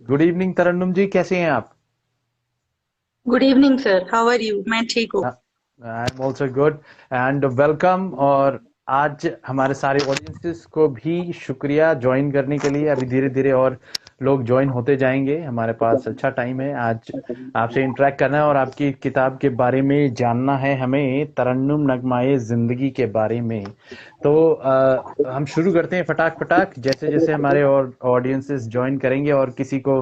Good evening तरन्नुम जी, कैसे हैं आप? Good evening sir, how are you? मैं ठीक हूँ। I am also good and welcome. और आज हमारे सारे ऑडियंसेस को भी शुक्रिया ज्वाइन करने के लिए। अभी धीरे धीरे और लोग ज्वाइन होते जाएंगे। हमारे पास अच्छा टाइम है आज आपसे इंटरेक्ट करना है और आपकी किताब के बारे में जानना है हमें, तरन्नुम नगमाए जिंदगी के बारे में। तो हम शुरू करते हैं फटाक फटाक, जैसे जैसे हमारे और ऑडियंसेस ज्वाइन करेंगे और किसी को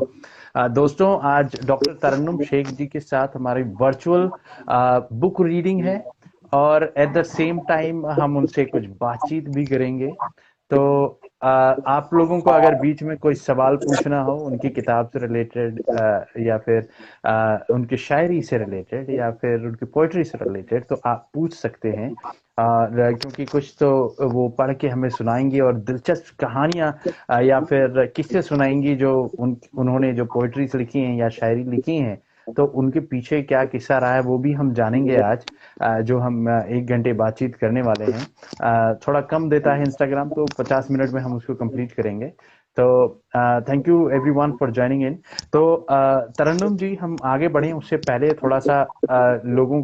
दोस्तों, आज डॉक्टर तरन्नुम शेख जी के साथ हमारी वर्चुअल बुक रीडिंग है और एट द सेम टाइम हम उनसे कुछ बातचीत भी करेंगे। तो आप लोगों को अगर बीच में कोई सवाल पूछना हो उनकी किताब से रिलेटेड, या फिर उनकी शायरी से रिलेटेड या फिर उनकी पोइट्री से रिलेटेड, तो आप पूछ सकते हैं। क्योंकि कुछ तो वो पढ़ के हमें सुनाएंगी और दिलचस्प कहानियां या फिर किस्से सुनाएंगी जो उन्होंने जो पोइट्रीज लिखी हैं या शायरी लिखी हैं। तो उनके पीछे क्या किस्सा रहा है वो भी हम जानेंगे आज। जो हम 1 घंटे बातचीत करने वाले हैं। थोड़ा कम देता है इंस्टाग्राम, तो 50 मिनट में हम उसको कंप्लीट करेंगे। तो thank you everyone for joining in. तो तरन्नुम जी, हम आगे बढ़ें उससे पहले थोड़ा सा लोगों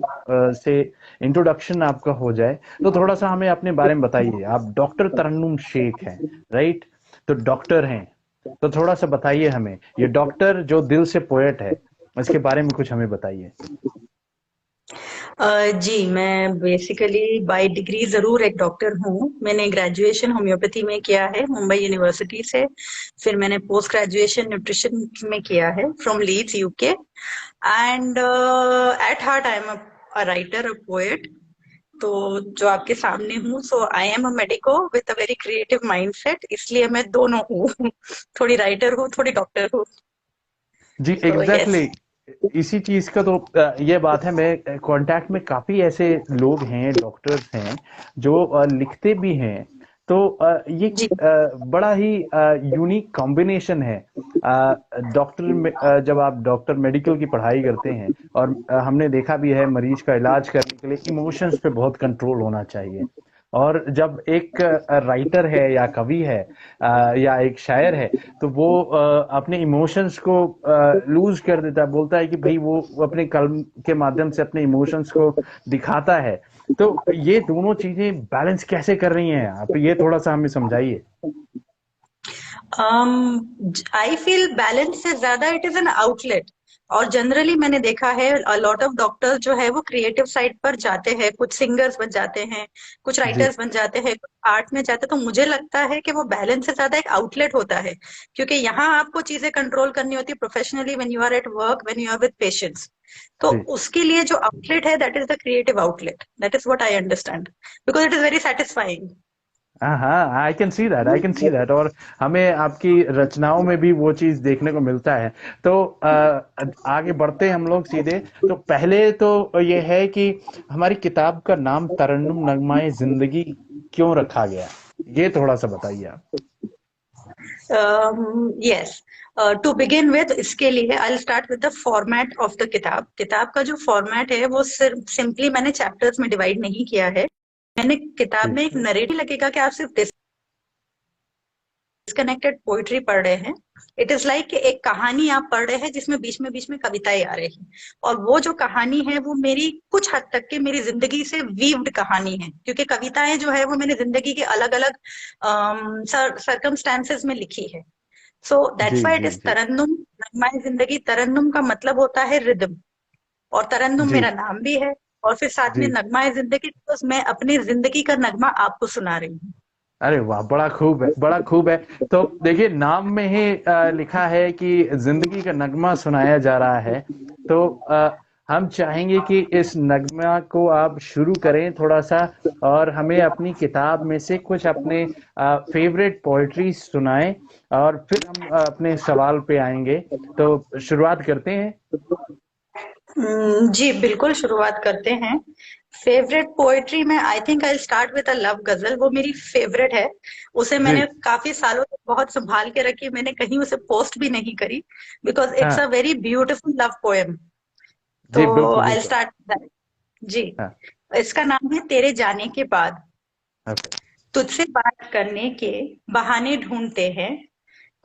से इंट्रोडक्शन आपका हो जाए। तो थोड़ा सा हमें अपने बारे में बताइए। आप डॉक्टर तरन्नुम शेख हैं, राइट? तो डॉक्टर हैं, तो थोड़ा सा बताइए हमें, ये डॉक्टर जो दिल से पोएट है, इसके बारे में कुछ हमें बताइए। जी, मैं बेसिकली बाय डिग्री जरूर एक डॉक्टर हूँ। मैंने ग्रेजुएशन होम्योपैथी में किया है मुंबई यूनिवर्सिटी से। फिर मैंने पोस्ट ग्रेजुएशन न्यूट्रिशन में किया है from Leeds UK. And at heart I am a writer, a poet. तो जो आपके सामने हूँ, so I am a medico with a very creative mindset, इसलिए मैं दोनों हूँ। थोड़ी राइटर हूँ, थोड़ी डॉक्टर हूँ। जी सो यस। एग्जैक्टली इसी चीज का तो ये बात है। मैं कांटेक्ट में काफी ऐसे लोग हैं, डॉक्टर्स हैं जो लिखते भी हैं। तो ये जी बड़ा ही यूनिक कॉम्बिनेशन है। डॉक्टर में जब आप डॉक्टर मेडिकल की पढ़ाई करते हैं और हमने देखा भी है, मरीज का इलाज करने के लिए इमोशंस पे बहुत कंट्रोल होना चाहिए। और जब एक राइटर है या कवि है या एक शायर है, तो वो अपने इमोशंस को लूज कर देता है, बोलता है कि भाई वो अपने कलम के माध्यम से अपने इमोशंस को दिखाता है। तो ये दोनों चीजें बैलेंस कैसे कर रही हैं आप, ये थोड़ा सा हमें समझाइए। आई फील बैलेंस से ज्यादा इट इज एन आउटलेट। और जनरली मैंने देखा है लॉट ऑफ डॉक्टर्स जो है वो क्रिएटिव साइड पर जाते हैं, कुछ सिंगर्स बन जाते हैं, कुछ जी राइटर्स बन जाते हैं, कुछ आर्ट में जाते हैं। तो मुझे लगता है कि वो बैलेंस से ज्यादा एक आउटलेट होता है, क्योंकि यहाँ आपको चीजें कंट्रोल करनी होती है professionally when you are at work, when you are with patients. तो जी। उसके लिए जो आउटलेट है, that is the creative outlet. That is what I understand, because it is very satisfying. हाँ हाँ, I can see that, I can see that. और हमें आपकी रचनाओं में भी वो चीज देखने को मिलता है। तो आगे बढ़ते हैं हम लोग सीधे। तो पहले तो ये है कि हमारी किताब का नाम तरन्नुम नगमाए जिंदगी क्यों रखा गया, ये थोड़ा सा बताइए आप। यस। टू बिगिन विद, इसके लिए I will start with the format of the किताब। किताब का जो फॉर्मेट है वो सिर्फ सिंपली मैंने चैप्टर्स में डिवाइड नहीं किया है। मैंने किताब जी में एक नरेटिव लगेगा कि आप सिर्फ डिस्कनेक्टेड पोइट्री पढ़ रहे हैं। इट इज लाइक एक कहानी आप पढ़ रहे हैं जिसमें बीच में कविताएं आ रही हैं। और वो जो कहानी है वो मेरी कुछ हद तक के मेरी जिंदगी से वीव्ड कहानी है, क्योंकि कविताएं जो है वो मैंने जिंदगी के अलग अलग सर्कमस्टांसेस में लिखी है। सो जी दैट्स व्हाई इट जी इज जी तरन्नुम, नगमाए जिंदगी। तरन्नुम का मतलब होता है रिदम, और तरन्नुम जी मेरा नाम भी है। और फिर साथ में जी। नगमाए जिंदगी, तो मैं अपनी जिंदगी का नगमा आपको सुना रही हूँ। अरे वाह, बड़ा खूब है, बड़ा खूब है। तो देखिए, नाम में ही लिखा है कि जिंदगी का नगमा सुनाया जा रहा है। तो हम चाहेंगे कि इस नगमा को आप शुरू करें थोड़ा सा, और हमें अपनी किताब में से कुछ अपने फेवरेट पोएट्री सुनाएं, और फिर हम अपने सवाल पे आएंगे। तो शुरुआत करते हैं। जी बिल्कुल, शुरुआत करते हैं। फेवरेट पोएट्री में I think I start with a love गजल। वो मेरी फेवरेट है। उसे जी मैंने काफी सालों तक बहुत संभाल के रखी। मैंने कहीं उसे पोस्ट भी नहीं करी, बिकॉज इट्स हाँ a very beautiful love poem. जी, तो बिल्कुल आई बिल्कुल। Start that. जी। हाँ। इसका नाम है तेरे जाने के बाद। ओके। तुझसे बात करने के बहाने ढूंढते हैं,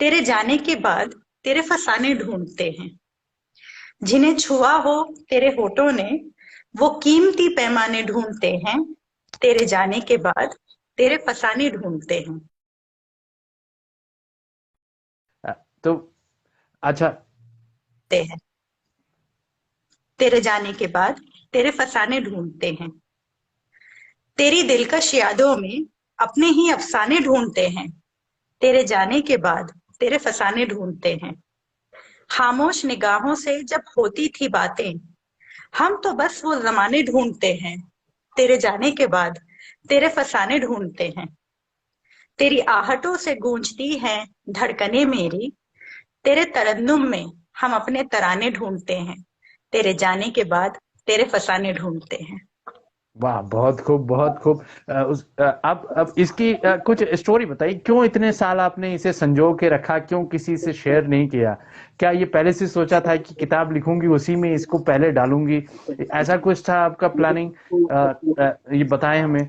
तेरे जाने के बाद तेरे फसाने ढूंढते हैं। जिन्हें छुआ हो तेरे होठों ने, वो कीमती पैमाने ढूंढते हैं। तेरे जाने के बाद तेरे फसाने ढूंढते हैं। तो अच्छा। ते हैं तेरे जाने के बाद तेरे फसाने ढूंढते हैं। तेरी दिलकश यादों में अपने ही अफसाने ढूंढते हैं। तेरे जाने के बाद तेरे फसाने ढूंढते हैं। खामोश निगाहों से जब होती थी बातें, हम तो बस वो जमाने ढूंढते हैं। तेरे जाने के बाद तेरे फसाने ढूंढते हैं। तेरी आहटों से गूंजती हैं धड़कने मेरी। तेरे तरन्नुम में हम अपने तराने ढूंढते हैं। तेरे जाने के बाद तेरे फसाने ढूंढते हैं। वाह, बहुत खूब, बहुत खूब। अब इसकी कुछ स्टोरी बताइए, क्यों इतने साल आपने इसे संजो के रखा, क्यों किसी से शेयर नहीं किया? क्या ये पहले से सोचा था कि किताब लिखूंगी उसी में इसको पहले डालूंगी, ऐसा कुछ था आपका प्लानिंग? ये बताएं हमें।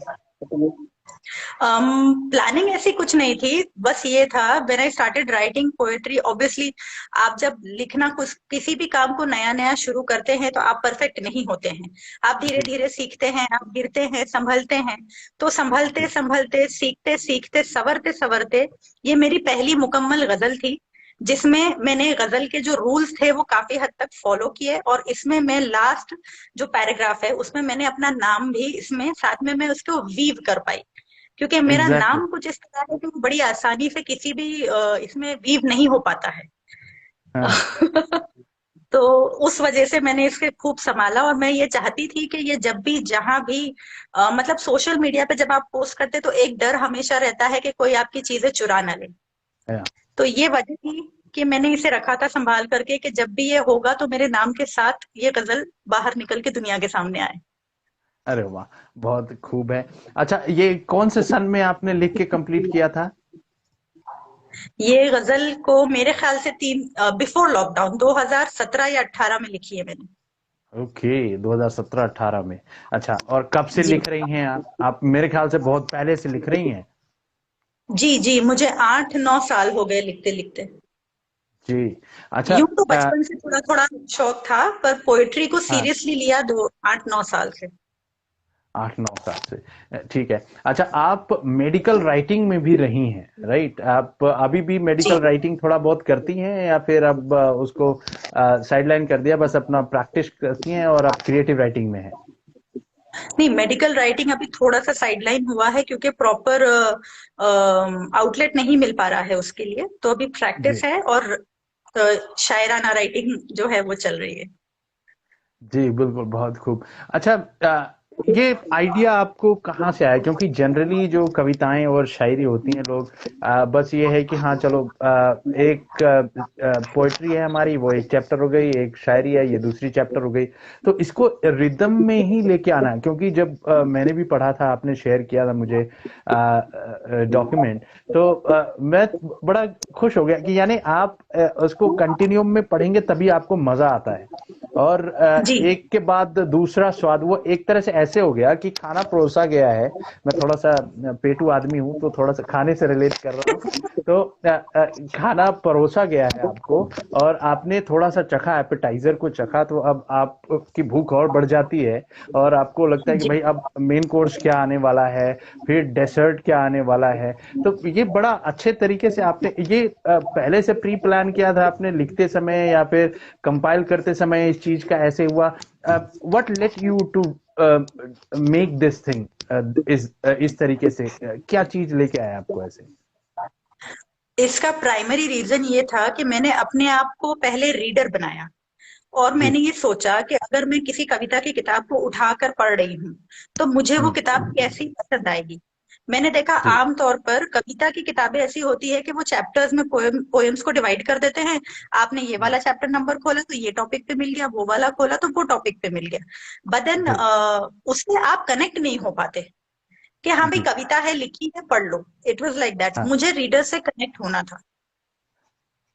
प्लानिंग ऐसी कुछ नहीं थी, बस ये था when I started writing poetry. Obviously आप जब लिखना कुछ किसी भी काम को नया नया शुरू करते हैं तो आप परफेक्ट नहीं होते हैं। आप धीरे जी, धीरे सीखते हैं, आप गिरते हैं, संभलते हैं। तो संभलते जी, संभलते, सीखते सीखते, संवरते संवरते, ये मेरी पहली मुकम्मल गजल थी, जिसमें मैंने गजल के जो रूल्स थे वो काफी हद तक फॉलो किए। और इसमें मैं लास्ट जो पैराग्राफ है उसमें मैंने अपना नाम भी इसमें साथ में मैं उसको वीव कर पाई, क्योंकि मेरा एग्जैक्टली। नाम कुछ इस तरह है कि वो बड़ी आसानी से किसी भी इसमें वीव नहीं हो पाता है। हाँ। तो उस वजह से मैंने इसके खूब संभाला, और मैं ये चाहती थी कि ये जब भी जहां भी मतलब सोशल मीडिया पे जब आप पोस्ट करते तो एक डर हमेशा रहता है कि कोई आपकी चीजें चुरा ना ले। या, तो ये वजह थी कि मैंने इसे रखा था संभाल करके, कि जब भी ये होगा तो मेरे नाम के साथ ये गजल बाहर निकल के दुनिया के सामने आए। अरे वाह, बहुत खूब है। अच्छा, ये कौन से सन में आपने लिख के कंप्लीट किया था? ये गजल को मेरे ख्याल से तीन बिफोर लॉकडाउन 2017 या 18 में लिखी है मैंने। ओके, 2017-18 में। अच्छा, और कब से जी लिख रही हैं आप मेरे ख्याल से बहुत पहले से लिख रही हैं। जी जी, मुझे 8-9 साल हो गए लिखते लिखते। जी। अच्छा। यूं तो बचपन से थोड़ा थोड़ा शौक था, पर पोएट्री को हाँ, सीरियसली लिया दो 8-9 साल से। 8-9 साल से, ठीक है। अच्छा, आप मेडिकल राइटिंग में भी रही हैं, राइट? आप अभी भी जी मेडिकल राइटिंग थोड़ा बहुत करती हैं, या फिर अब उसको साइडलाइन कर दिया, बस अपना प्रैक्टिस करती हैं और अब क्रिएटिव राइटिंग में है? नहीं, मेडिकल राइटिंग अभी थोड़ा सा साइडलाइन हुआ है क्योंकि प्रॉपर आउटलेट नहीं मिल पा रहा है उसके लिए, तो अभी जी, प्रैक्टिस है। और शायराना राइटिंग जो है वो चल रही है। जी, बिल्कुल, बहुत खूब। अच्छा, ये आइडिया आपको कहाँ से आया? क्योंकि जनरली जो कविताएं और शायरी होती हैं, लोग बस ये है कि हाँ चलो, एक पोएट्री है हमारी, वो एक चैप्टर हो गई, एक शायरी है, ये दूसरी चैप्टर हो गई। तो इसको रिदम में ही लेके आना है, क्योंकि जब मैंने भी पढ़ा था, आपने शेयर किया था मुझे डॉक्यूमेंट, तो मैं बड़ा खुश हो गया कि यानी आप उसको कंटिन्यूम में पढ़ेंगे तभी आपको मजा आता है। और जी एक के बाद दूसरा स्वाद, वो एक तरह से ऐसे हो गया कि खाना परोसा गया है। मैं थोड़ा सा पेटू आदमी हूँ, तो थोड़ा सा खाने से रिलेट कर रहा हूँ। तो खाना परोसा गया है आपको, और आपने थोड़ा सा चखा, एपेटाइजर को चखा, तो अब आपकी भूख और बढ़ जाती है, और आपको लगता है कि जी भाई अब मेन कोर्स क्या आने वाला है, फिर डेसर्ट क्या आने वाला है। तो ये बड़ा अच्छे तरीके से आपने ये पहले से प्री प्लान किया था आपने लिखते समय, या फिर कंपाइल करते समय इस चीज का ऐसे हुआ? What let you to make this thing इस तरीके से, क्या चीज लेके आया आपको ऐसे? इसका प्राइमरी रीजन ये था कि मैंने अपने आप को पहले रीडर बनाया, और जी। मैंने ये सोचा कि अगर मैं किसी कविता की किताब को उठाकर पढ़ रही हूँ तो मुझे वो हम्म। किताब कैसी पसंद आएगी। मैंने देखा जी, आमतौर पर कविता की किताबें ऐसी होती है कि वो चैप्टर्स में पोएम्स को डिवाइड कर देते हैं। आपने ये जी, वाला चैप्टर नंबर खोला तो ये टॉपिक पे मिल गया, वो वाला खोला तो वो टॉपिक पे मिल गया। बट देन जी, उससे आप कनेक्ट नहीं हो पाते कि हाँ भाई जी। कविता है, लिखी है, पढ़ लो। इट वॉज लाइक दैट, हाँ। मुझे रीडर से कनेक्ट होना था।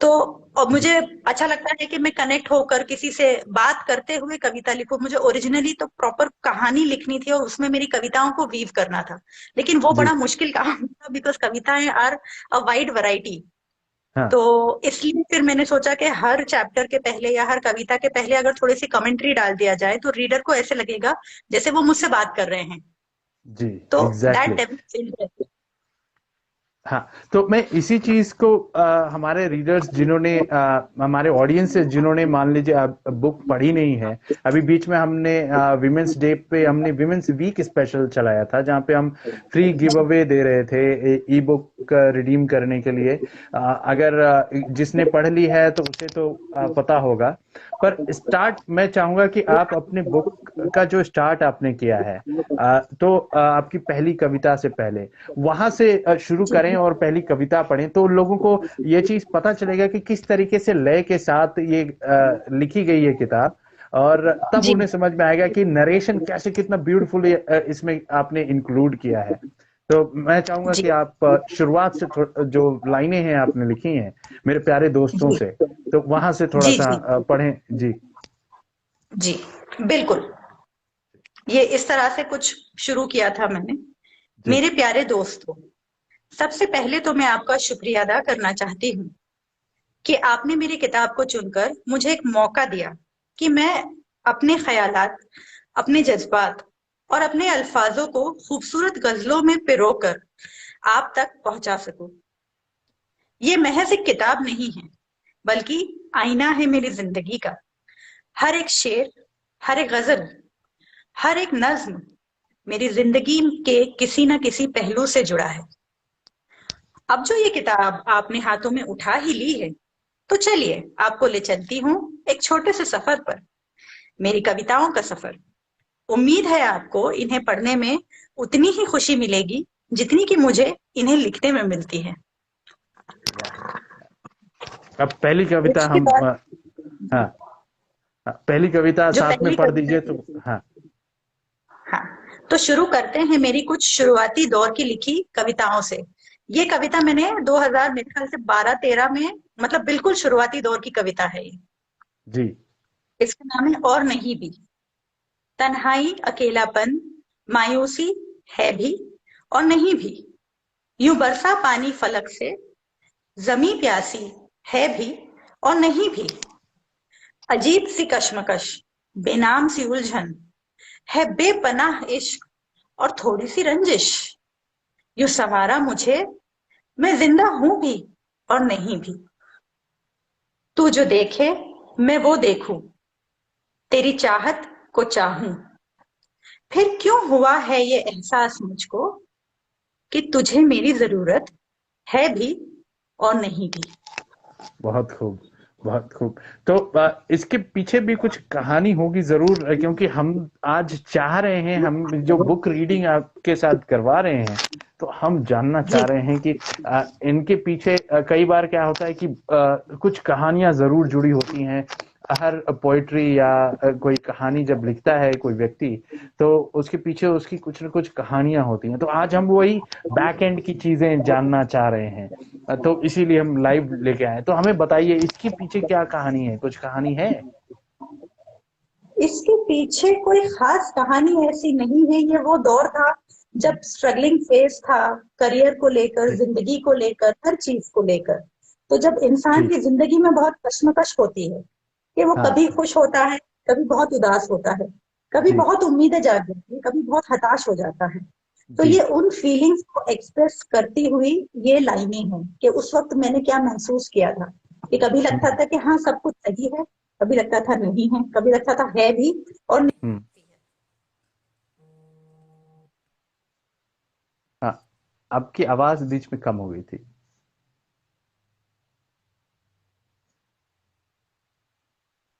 तो और जी, मुझे अच्छा लगता है कि मैं कनेक्ट होकर किसी से बात करते हुए कविता लिखूं। मुझे ओरिजिनली तो प्रॉपर कहानी लिखनी थी और उसमें मेरी कविताओं को वीव करना था, लेकिन वो जी, बड़ा मुश्किल काम था बिकॉज कविताएं आर अ वाइड वैरायटी। हाँ तो इसलिए फिर मैंने सोचा कि हर चैप्टर के पहले या हर कविता के पहले अगर थोड़ी सी कमेंट्री डाल दिया जाए तो रीडर को ऐसे लगेगा जैसे वो मुझसे बात कर रहे हैं। जी तो दैट एग्जैक्टली। डेवलप। हाँ, तो मैं इसी चीज को हमारे रीडर्स जिन्होंने हमारे ऑडियंस जिन्होंने मान लीजिए बुक पढ़ी नहीं है, अभी बीच में हमने विमेंस डे पे हमने विमेंस वीक स्पेशल चलाया था जहाँ पे हम फ्री गिव अवे दे रहे थे ई बुक रिडीम करने के लिए। अगर जिसने पढ़ ली है तो उसे तो पता होगा, पर स्टार्ट मैं चाहूंगा कि आप अपने बुक का जो स्टार्ट आपने किया है, तो आपकी पहली कविता से पहले वहां से शुरू जी करें और पहली कविता पढ़ें तो लोगों को ये चीज पता चलेगा कि किस तरीके से लय के साथ ये लिखी गई है किताब, और तब जी उन्हें समझ में आएगा कि नरेशन कैसे कितना ब्यूटीफुल इसमें आपने इंक्लूड किया है। तो मैं चाहूंगा जी कि आप शुरुआत से जो लाइनें हैं आपने लिखी हैं मेरे प्यारे दोस्तों जी से, तो वहां से थोड़ा जी सा जी पढ़ें जी। जी बिल्कुल। ये इस तरह से कुछ शुरू किया था मैंने। जी मेरे प्यारे दोस्तों, सबसे पहले तो मैं आपका शुक्रिया अदा करना चाहती हूँ कि आपने मेरी किताब को चुनकर मुझे एक मौका दिया कि मैं अपने ख्यालात, अपने जज्बात और अपने अल्फाजों को खूबसूरत गजलों में पिरोकर आप तक पहुंचा सकूं। ये महज एक किताब नहीं है, बल्कि आईना है मेरी जिंदगी का। हर एक शेर, हर एक गजल, हर एक नज्म मेरी जिंदगी के किसी न किसी पहलू से जुड़ा है। अब जो ये किताब आपने हाथों में उठा ही ली है, तो चलिए आपको ले चलती हूँ एक छोटे से सफर पर, मेरी कविताओं का सफर। उम्मीद है आपको इन्हें पढ़ने में उतनी ही खुशी मिलेगी जितनी कि मुझे इन्हें लिखने में मिलती है। वाह, अब पहली कविता इसके हम बाद हाँ, पहली कविता जो साथ में पहली पढ़ कविता दीजिए तो। है, हाँ हाँ, तो शुरू करते हैं मेरी कुछ शुरुआती दौर की लिखी कविताओं से। ये कविता मैंने 2000 मेरे ख्याल से 12-13 में, मतलब बिल्कुल शुरुआती दौर की कविता है ये। जी इसका नाम है और नहीं भी। तन्हाई, अकेलापन, मायूसी है भी और नहीं भी, यूं बरसा पानी फलक से, जमी प्यासी है भी और नहीं भी। अजीब सी कश्मकश, बेनाम सी उलझन, है बेपनाह इश्क और थोड़ी सी रंजिश। यूं संवारा मुझे, मैं जिंदा हूं भी और नहीं भी। तू जो देखे मैं वो देखूं, तेरी चाहत को चाहूं। फिर क्यों हुआ है ये एहसास मुझको कि तुझे मेरी जरूरत है भी और नहीं भी। बहुत खूब, बहुत खूब। तो इसके पीछे भी कुछ कहानी होगी जरूर, क्योंकि हम आज चाह रहे हैं, हम जो बुक रीडिंग आपके साथ करवा रहे हैं, तो हम जानना चाह जी रहे हैं कि इनके पीछे कई बार क्या होता है कि कुछ कहानियां जरूर जुड़ी होती हैं। हर पोइट्री या कोई कहानी जब लिखता है कोई व्यक्ति, तो उसके पीछे उसकी कुछ न कुछ कहानियां होती हैं, तो आज हम वही बैक एंड की चीजें जानना चाह रहे हैं। तो इसीलिए हम लाइव लेके आए, तो हमें बताइए इसके पीछे क्या कहानी है, कुछ कहानी है। इसके पीछे कोई खास कहानी ऐसी नहीं है। ये वो दौर था जब स्ट्रगलिंग फेज था, करियर को लेकर, जी जिंदगी को लेकर, हर चीज को लेकर। तो जब इंसान जी की जिंदगी में बहुत कश्मकश होती है कि वो कभी हाँ खुश होता है, कभी बहुत उदास होता है, कभी जी बहुत उम्मीदें जाग जाती है, कभी बहुत हताश हो जाता है। तो जी ये उन फीलिंग्स को एक्सप्रेस करती हुई ये लाइनें हैं कि उस वक्त मैंने क्या महसूस किया था। कि कभी लगता हम्म था कि हाँ सब कुछ सही है, कभी लगता था नहीं है, कभी लगता था है भी और नहीं हम्म भी है। हाँ, आपकी आवाज बीच में कम हो गई थी।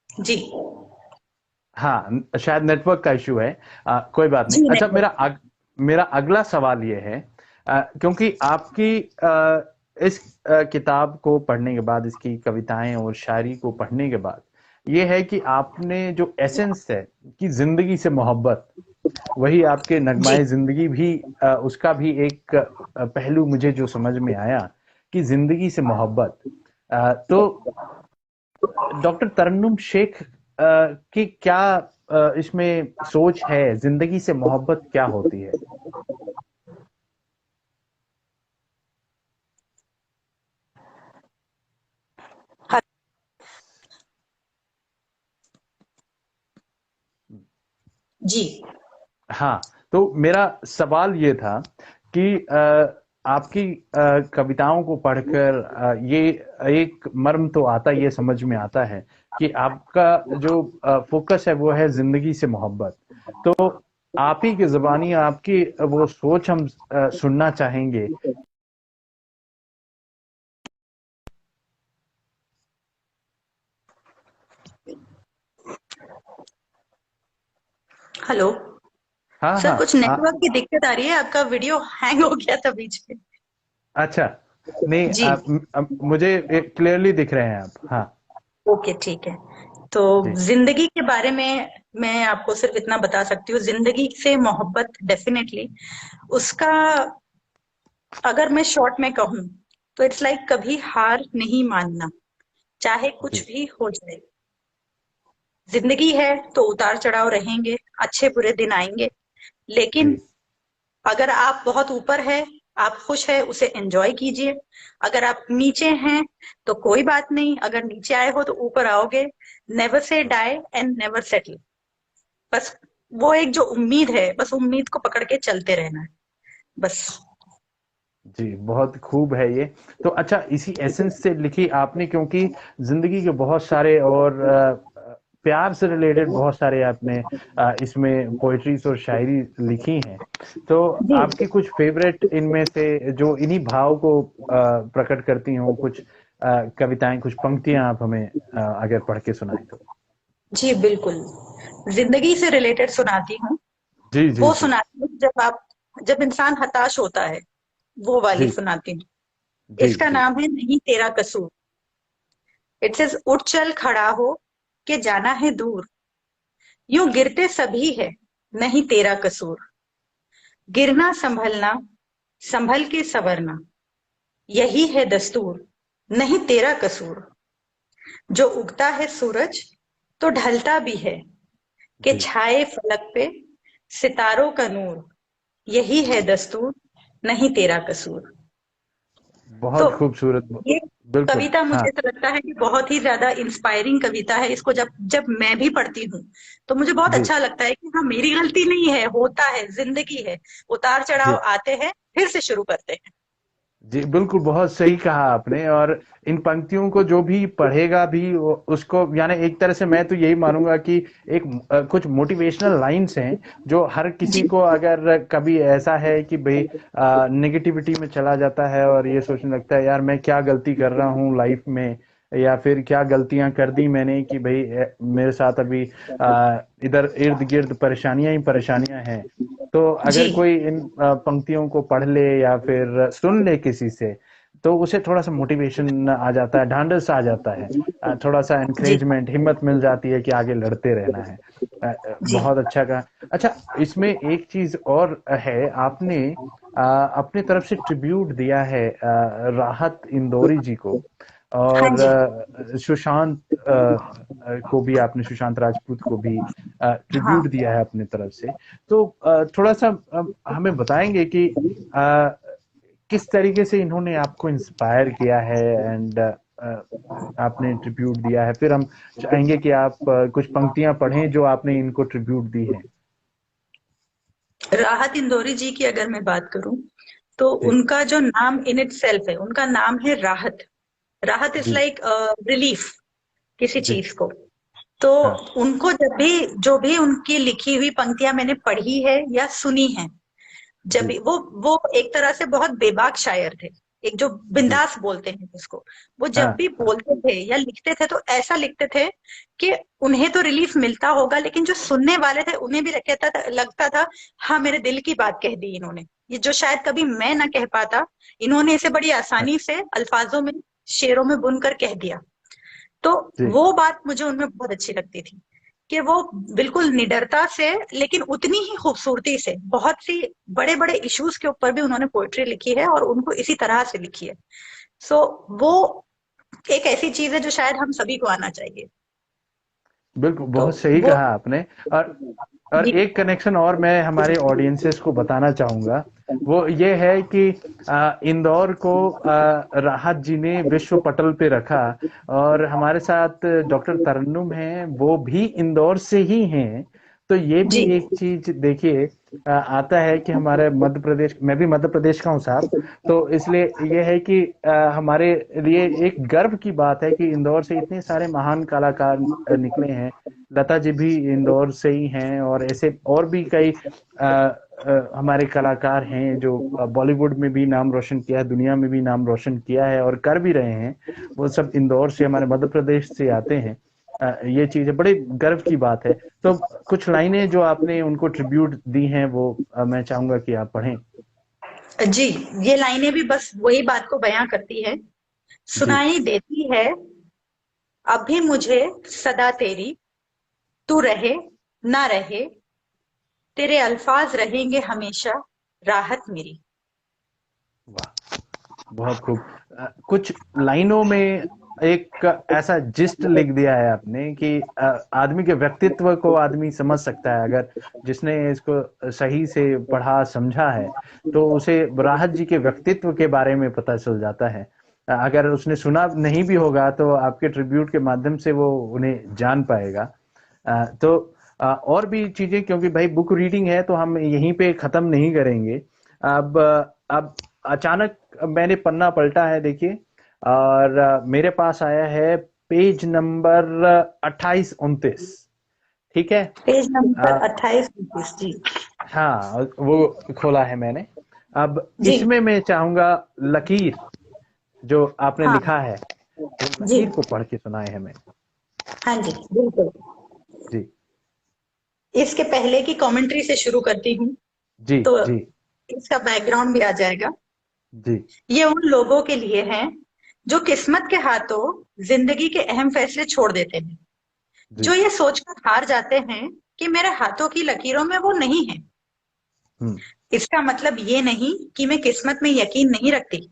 जी हाँ, शायद नेटवर्क का इशू है। कोई बात नहीं। जी अच्छा, नेटवर्क। मेरा अगला सवाल ये है, क्योंकि आपकी इस किताब को पढ़ने के बाद, इसकी कविताएं और शायरी को पढ़ने के बाद, ये है कि आपने जो एसेंस है कि जिंदगी से मोहब्बत, वही आपके जी नगमाए जिंदगी भी, उसका भी एक पहलू मुझे जो समझ में आया कि जिंदगी से मोहब्बत। तो डॉक्टर तरन्नुम शेख की क्या इसमें सोच है, जिंदगी से मोहब्बत क्या होती है। जी। हाँ, तो मेरा सवाल ये था कि आपकी कविताओं को पढ़कर ये एक मर्म तो आता, ये समझ में आता है कि आपका जो फोकस है वो है जिंदगी से मोहब्बत। तो आप ही की जुबानी आपकी वो सोच हम सुनना चाहेंगे। हेलो। हाँ सर हाँ। कुछ नेटवर्क की दिक्कत आ रही है, आपका वीडियो हैंग हो गया था बीच में। अच्छा, नहीं, जी। मुझे क्लियरली दिख रहे हैं आप। हाँ ओके, ठीक है। तो जी जिंदगी के बारे में मैं आपको सिर्फ इतना बता सकती हूँ, जिंदगी से मोहब्बत डेफिनेटली उसका, अगर मैं शॉर्ट में कहूँ तो इट्स लाइक कभी हार नहीं मानना, चाहे कुछ जी भी हो जाए। जिंदगी है तो उतार चढ़ाव रहेंगे, अच्छे बुरे दिन आएंगे, लेकिन जी अगर आप बहुत ऊपर है, आप खुश है, उसे एंजॉय कीजिए। अगर आप नीचे हैं तो कोई बात नहीं, अगर नीचे आए हो तो ऊपर आओगे। Never say die and never settle. बस वो एक जो उम्मीद है, बस उम्मीद को पकड़ के चलते रहना है, बस। जी, बहुत खूब है ये। तो अच्छा, इसी एसेंस से लिखी आपने, क्योंकि जिंदगी के बहुत सारे और प्यार से रिलेटेड बहुत सारे आपने इसमें पोएट्रीज और शायरी लिखी हैं। तो जी। आपकी कुछ फेवरेट इनमें से जो इन्हीं भाव को प्रकट करती हों, कुछ कविताएं, कुछ पंक्तियां आप हमें अगर पढ़ के सुनाएं तो। जी बिल्कुल। जिंदगी से रिलेटेड सुनाती हूँ। जी जी वो जी सुनाती हूँ जब इंसान हताश होता है, वो वाली जी सुनाती हूँ। जी इसका जी। नाम है नहीं तेरा कसूर। इट सेज, उठ चल खड़ा हो के जाना है दूर, यूं गिरते सभी है, नहीं तेरा कसूर। गिरना संभलना, संभल के संवरना, यही है दस्तूर, नहीं तेरा कसूर। जो उगता है सूरज तो ढलता भी है, कि जी, छाए फलक पे सितारों का नूर, यही है दस्तूर, नहीं तेरा कसूर। तो बहुत खूबसूरत। ये बिल्कुल, कविता हाँ। मुझे ऐसा लगता है कि बहुत ही ज्यादा इंस्पायरिंग कविता है। इसको जब जब मैं भी पढ़ती हूँ तो मुझे बहुत जी अच्छा लगता है कि हाँ, मेरी गलती नहीं है, होता है, जिंदगी है, उतार चढ़ाव जी आते हैं, फिर से शुरू करते हैं। जी, बिल्कुल, बहुत सही कहा आपने। और इन पंक्तियों को जो भी पढ़ेगा भी उसको, यानी एक तरह से मैं तो यही मानूंगा कि एक कुछ मोटिवेशनल लाइंस हैं जो हर किसी जी। को, अगर कभी ऐसा है कि भाई नेगेटिविटी में चला जाता है और ये सोचने लगता है यार मैं क्या गलती कर रहा हूँ लाइफ में, या फिर क्या गलतियां कर दी मैंने कि भाई मेरे साथ अभी इधर इर्द गिर्द परेशानियां ही परेशानियां हैं। तो जी। अगर कोई इन पंक्तियों को पढ़ ले या फिर सुन ले किसी से, तो उसे थोड़ा सा मोटिवेशन आ जाता है, ढांढस आ जाता है, थोड़ा सा जी। एनकरेजमेंट, हिम्मत मिल जाती है कि आगे लड़ते रहना है। जी। बहुत अच्छा कहा। अच्छा, इसमें एक चीज और है, आपने अपने तरफ से ट्रिब्यूट दिया है राहत इंदौरी जी को, हाँ और जी। सुशांत को भी आपने, सुशांत राजपूत को भी ट्रिब्यूट हाँ। दिया है अपने तरफ से। तो थोड़ा सा हमें बताएंगे कि अ, किस तरीके से इन्होंने आपको इंस्पायर किया है, एंड आपने ट्रिब्यूट दिया है। फिर हम चाहेंगे कि आप कुछ पंक्तियां पढ़ें जो आपने इनको ट्रिब्यूट दी हैं। राहत इंदौरी जी की अगर मैं बात करूं तो जी उनका जो नाम इन इट सेल्फ है, उनका नाम है राहत। राहत इज जी लाइक रिलीफ किसी जी। चीज को। तो हाँ उनको जब भी, जो भी उनकी लिखी हुई पंक्तियां मैंने पढ़ी है या सुनी है, जब जी भी वो एक तरह से बहुत बेबाक शायर थे, एक जो जी। बिंदास बोलते हैं जिसको, वो जब हाँ भी हाँ। बोलते थे या लिखते थे तो ऐसा लिखते थे कि उन्हें तो रिलीफ मिलता होगा, लेकिन जो सुनने वाले थे उन्हें भी लगता था हाँ, मेरे दिल की बात कह दी इन्होंने, ये जो शायद कभी मैं ना कह पाता, इन्होंने इसे बड़ी हाँ, आसानी से अल्फाजों में, शेरों में बुनकर कह दिया। तो जी वो बात मुझे उनमें बहुत अच्छी लगती थी, कि वो बिल्कुल निडरता से, लेकिन उतनी ही खूबसूरती से, बहुत सी बड़े बड़े इश्यूज के ऊपर भी उन्होंने पोएट्री लिखी है और उनको इसी तरह से लिखी है। सो वो एक ऐसी चीज है जो शायद हम सभी को आना चाहिए। बिल्कुल, तो बहुत सही वो। कहा आपने। और जी। एक कनेक्शन और मैं हमारे ऑडियंसेस को बताना चाहूंगा, वो ये है कि इंदौर को राहत जी ने विश्व पटल पे रखा। और हमारे साथ डॉक्टर तरन्नुम हैं, वो भी इंदौर से ही हैं। तो ये भी जी एक चीज देखिए, आता है कि हमारे मध्य प्रदेश, मैं भी मध्य प्रदेश का हूँ साहब, तो इसलिए ये है कि हमारे लिए एक गर्व की बात है कि इंदौर से इतने सारे महान कलाकार निकले हैं। लता जी भी इंदौर से ही हैं, और ऐसे और भी कई हमारे कलाकार हैं जो बॉलीवुड में भी नाम रोशन किया है, दुनिया में भी नाम रोशन किया है और कर भी रहे हैं। वो सब इंदौर से, हमारे मध्य प्रदेश से आते हैं। ये चीज है, बड़े गर्व की बात है। तो कुछ लाइनें जो आपने उनको ट्रिब्यूट दी हैं वो मैं चाहूंगा कि आप पढ़ें। जी, ये लाइनें भी बस वही बात को बयां करती है। जी। सुनाई देती है अब भी मुझे सदा तेरी, तू रहे ना रहे, तेरे अल्फाज रहेंगे हमेशा राहत मेरी। वाह, बहुत खूब। कुछ लाइनों में एक ऐसा जिस्ट लिख दिया है आपने कि आदमी के व्यक्तित्व को आदमी समझ सकता है, अगर जिसने इसको सही से पढ़ा समझा है तो उसे राहत जी के व्यक्तित्व के बारे में पता चल जाता है। अगर उसने सुना नहीं भी होगा तो आपके ट्रिब्यूट के माध्यम से वो उन्हें जान पाएगा। तो और भी चीजें, क्योंकि भाई बुक रीडिंग है तो हम यहीं पे खत्म नहीं करेंगे। अब अचानक मैंने पन्ना पलटा है देखिए, और मेरे पास आया है पेज नंबर 28-29। ठीक है। पेज नंबर अ, 28-29 जी। हाँ, वो खोला है मैंने। अब जी इसमें मैं चाहूंगा लकीर जो आपने हाँ लिखा है, वो जी लकीर को पढ़ के सुनाए हमें। हाँ जी बिल्कुल। जी। इसके पहले की कमेंट्री से शुरू करती हूँ जी। तो जी। इसका बैकग्राउंड भी आ जाएगा। जी। ये उन लोगों के लिए है जो किस्मत के हाथों जिंदगी के अहम फैसले छोड़ देते हैं, जी। जो ये सोचकर हार जाते हैं कि मेरे हाथों की लकीरों में वो नहीं है। हम्म। इसका मतलब ये नहीं कि मैं किस्मत में यकीन नहीं रखती,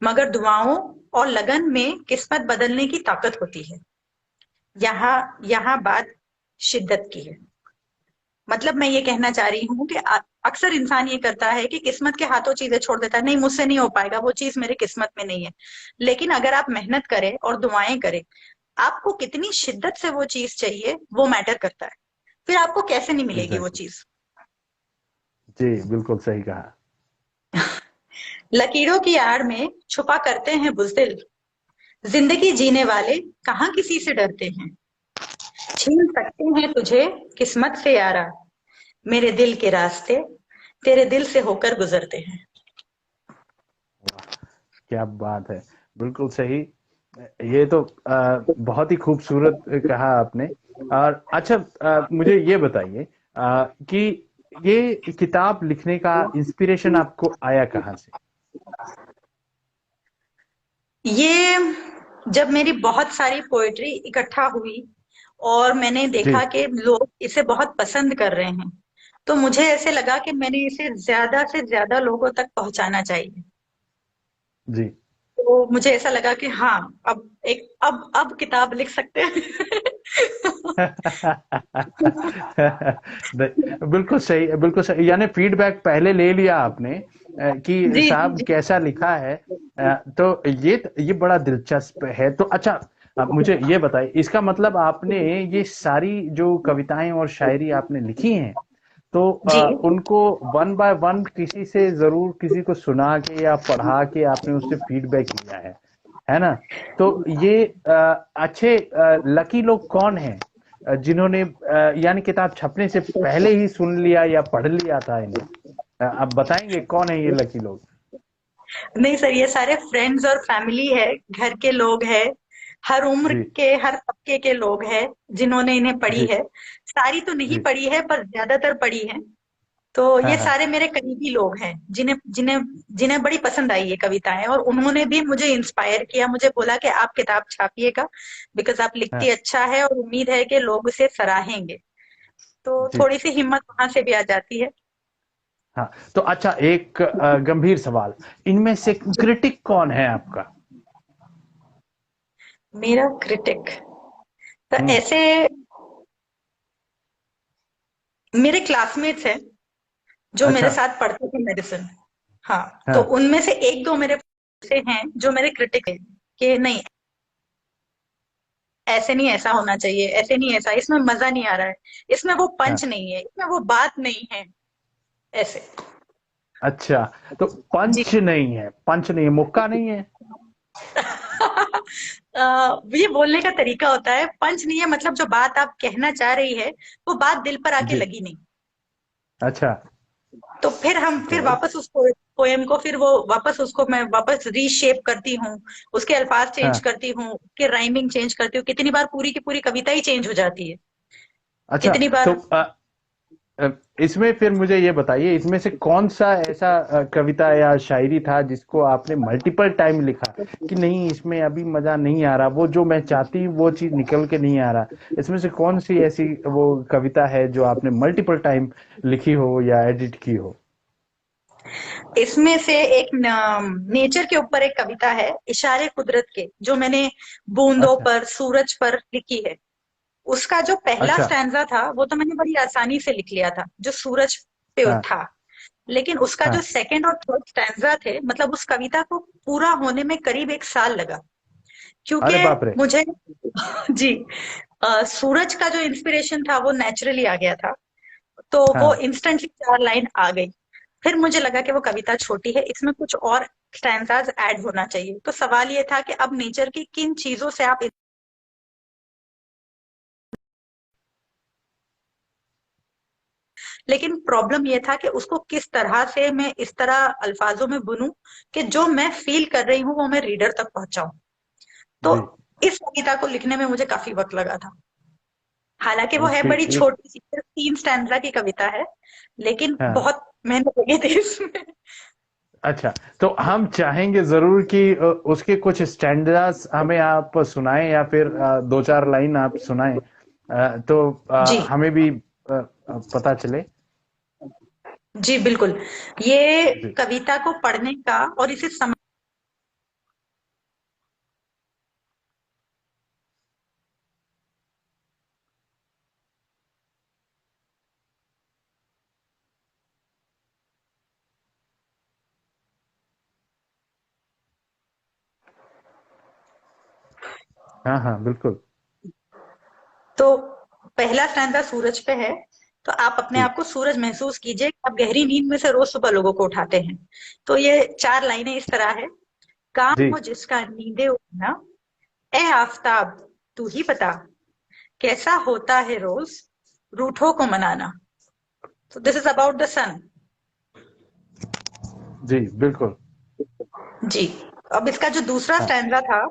मगर दुआओं और लगन में किस्मत बदलने की ताकत होती है। यहाँ यहाँ बात शिद्दत की है। मतलब मैं ये कहना चाह रही हूँ कि अक्सर इंसान ये करता है कि किस्मत के हाथों चीजें छोड़ देता है, नहीं मुझसे नहीं हो पाएगा, वो चीज मेरी किस्मत में नहीं है। लेकिन अगर आप मेहनत करें और दुआएं करें, आपको कितनी शिद्दत से वो चीज चाहिए वो मैटर करता है। फिर आपको कैसे नहीं मिलेगी वो एग्जैक्टली। चीज। जी, बिल्कुल सही कहा। लकीरों की आड़ में छुपा करते हैं बुज़दिल, जिंदगी जीने वाले कहाँ किसी से डरते हैं। छीन सकते हैं तुझे किस्मत से यारा, मेरे दिल के रास्ते तेरे दिल से होकर गुजरते हैं। क्या बात है, बिल्कुल सही। ये तो बहुत ही खूबसूरत कहा आपने। और अच्छा, मुझे ये बताइए कि ये किताब लिखने का इंस्पिरेशन आपको आया कहाँ से? ये जब मेरी बहुत सारी पोएट्री इकट्ठा हुई और मैंने जी। देखा कि लोग इसे बहुत पसंद कर रहे हैं, तो मुझे ऐसे लगा कि मैंने इसे ज्यादा से ज्यादा लोगों तक पहुंचाना चाहिए। जी। तो मुझे ऐसा लगा कि हाँ, अब किताब लिख सकते हैं। बिल्कुल सही, बिल्कुल सही। यानी फीडबैक पहले ले लिया आपने कि जी जी साहब जी कैसा लिखा है। तो ये बड़ा दिलचस्प है। तो अच्छा, मुझे ये बताइए, इसका मतलब आपने ये सारी जो कविताएं और शायरी आपने लिखी हैं, तो जी। उनको वन बाय वन किसी से जरूर, किसी को सुना के या पढ़ा के आपने उससे फीडबैक लिया है ना? तो ये अच्छे लकी लोग कौन हैं जिन्होंने यानी किताब छपने से पहले ही सुन लिया या पढ़ लिया था इन्हें? आप बताएंगे कौन है ये लकी लोग? नहीं सर, ये सारे फ्रेंड्स और फैमिली है, घर के लोग हैं, हर उम्र जी। के हर तबके के लोग हैं जिन्होंने इन्हें पढ़ी जी। है। सारी तो नहीं जी। पढ़ी है पर ज्यादातर पढ़ी है। तो हाँ, ये हाँ। सारे मेरे करीबी लोग हैं जिन्हें जिन्हें जिन्हें बड़ी पसंद आई ये कविताएं, और उन्होंने भी मुझे इंस्पायर किया, मुझे बोला कि आप किताब छापिएगा, बिकॉज आप लिखती हाँ। अच्छा है और उम्मीद है कि लोग उसे सराहेंगे। तो जी। थोड़ी सी हिम्मत वहां से भी आ जाती है। हाँ, तो अच्छा, एक गंभीर सवाल, इनमें से क्रिटिक कौन है आपका? मेरा क्रिटिक तो हम्म। ऐसे मेरे क्लासमेट्स हैं जो मेरे अच्छा। साथ पढ़ते थे मेडिसिन। हाँ, तो हाँ। उनमें से एक दो मेरे से हैं जो मेरे क्रिटिक हैं कि नहीं ऐसे नहीं ऐसा होना चाहिए, ऐसे नहीं ऐसा, इसमें मजा नहीं आ रहा है, इसमें वो हाँ। पंच नहीं है, इसमें वो बात नहीं है, ऐसे। अच्छा, तो जी। पंच नहीं है, मुक्का नहीं है। ये बोलने का तरीका होता है, पंच नहीं है मतलब जो बात आप कहना चाह रही है वो बात दिल पर आके जी। लगी नहीं। अच्छा। तो फिर हम फिर गुड। वापस उस पोएम को, फिर वो वापस उसको मैं वापस रीशेप करती हूँ, उसके अल्फाज चेंज हाँ। करती हूँ, उसके राइमिंग चेंज करती हूँ, कितनी बार पूरी की पूरी कविता ही चेंज हो जाती है, अच्छा, कितनी तो बार। अ, इसमें फिर मुझे ये बताइए, इसमें से कौन सा ऐसा कविता या शायरी था जिसको आपने मल्टीपल टाइम लिखा कि नहीं इसमें अभी मजा नहीं आ रहा, वो जो मैं चाहती वो चीज निकल के नहीं आ रहा। इसमें से कौन सी ऐसी वो कविता है जो आपने मल्टीपल टाइम लिखी हो या एडिट की हो? इसमें से एक नेचर के ऊपर एक कविता है, इशारे कुदरत के, जो मैंने बूंदों अच्छा। पर, सूरज पर लिखी है। उसका जो पहला अच्छा। स्टैंजा था वो तो मैंने बड़ी आसानी से लिख लिया था, जो सूरज पे हाँ। था। लेकिन उसका जो हाँ। सेकंड और थर्ड स्टैंजा थे, मतलब उस कविता को पूरा होने में करीब 1 साल लगा, अरे क्योंकि बाप रे। मुझे जी, सूरज का जो इंस्पिरेशन था वो नेचुरली आ गया था, तो वो हाँ। इंस्टेंटली 4 लाइन आ गई। फिर मुझे लगा कि वो कविता छोटी है, इसमें कुछ और स्टैंजाज ऐड होना चाहिए। तो सवाल ये था कि अब नेचर की किन चीजों से आप, लेकिन प्रॉब्लम ये था कि उसको किस तरह से मैं इस तरह अल्फाजों में बुनूं कि जो मैं फील कर रही हूँ वो मैं रीडर तक पहुंचाऊं। तो जी। इस कविता को लिखने में मुझे काफी वक्त लगा था। हालांकि वो है इसके बड़ी एक। छोटी सी, सिर्फ 3 स्टैंजा की कविता है, लेकिन हाँ। बहुत मेहनत लगी थी इसमें। अच्छा, तो हम चाहेंगे जरूर कि उसके कुछ स्टैंडर्ड्स हमें आप सुनाएं या फिर दो चार लाइन आप सुनाएं, तो जी। हमें भी पता चले। जी बिल्कुल। ये जी। कविता को पढ़ने का और इसे समझ, हाँ हाँ बिल्कुल। तो पहला स्टैंजा सूरज पे है। तो आप अपने जी। आप को सूरज महसूस कीजिए, आप गहरी नींद में से रोज सुबह लोगों को उठाते हैं। तो ये 4 लाइनें इस तरह है। काम जी। हो जिसका नींदे उठना, ए आफताब तू ही बता, कैसा होता है रोज रूठों को मनाना। तो दिस इज अबाउट द सन। जी बिल्कुल। जी। अब इसका जो दूसरा हाँ। स्टैंजा था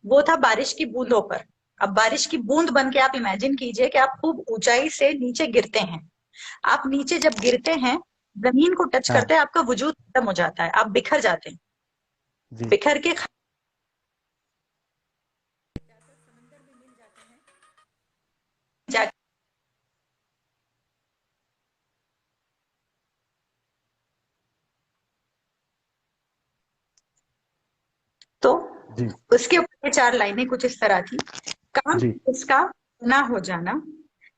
वो था बारिश की बूंदों पर। अब बारिश की बूंद बन के आप इमेजिन कीजिए कि आप खूब ऊंचाई से नीचे गिरते हैं। आप नीचे जब गिरते हैं, जमीन को टच हाँ। करते हैं, आपका वजूद खत्म हो जाता है, आप बिखर जाते हैं। जी। बिखर के जा, तो जी। उसके ऊपर ये 4 लाइनें कुछ इस तरह थी। काम जी। इसका ना हो जाना,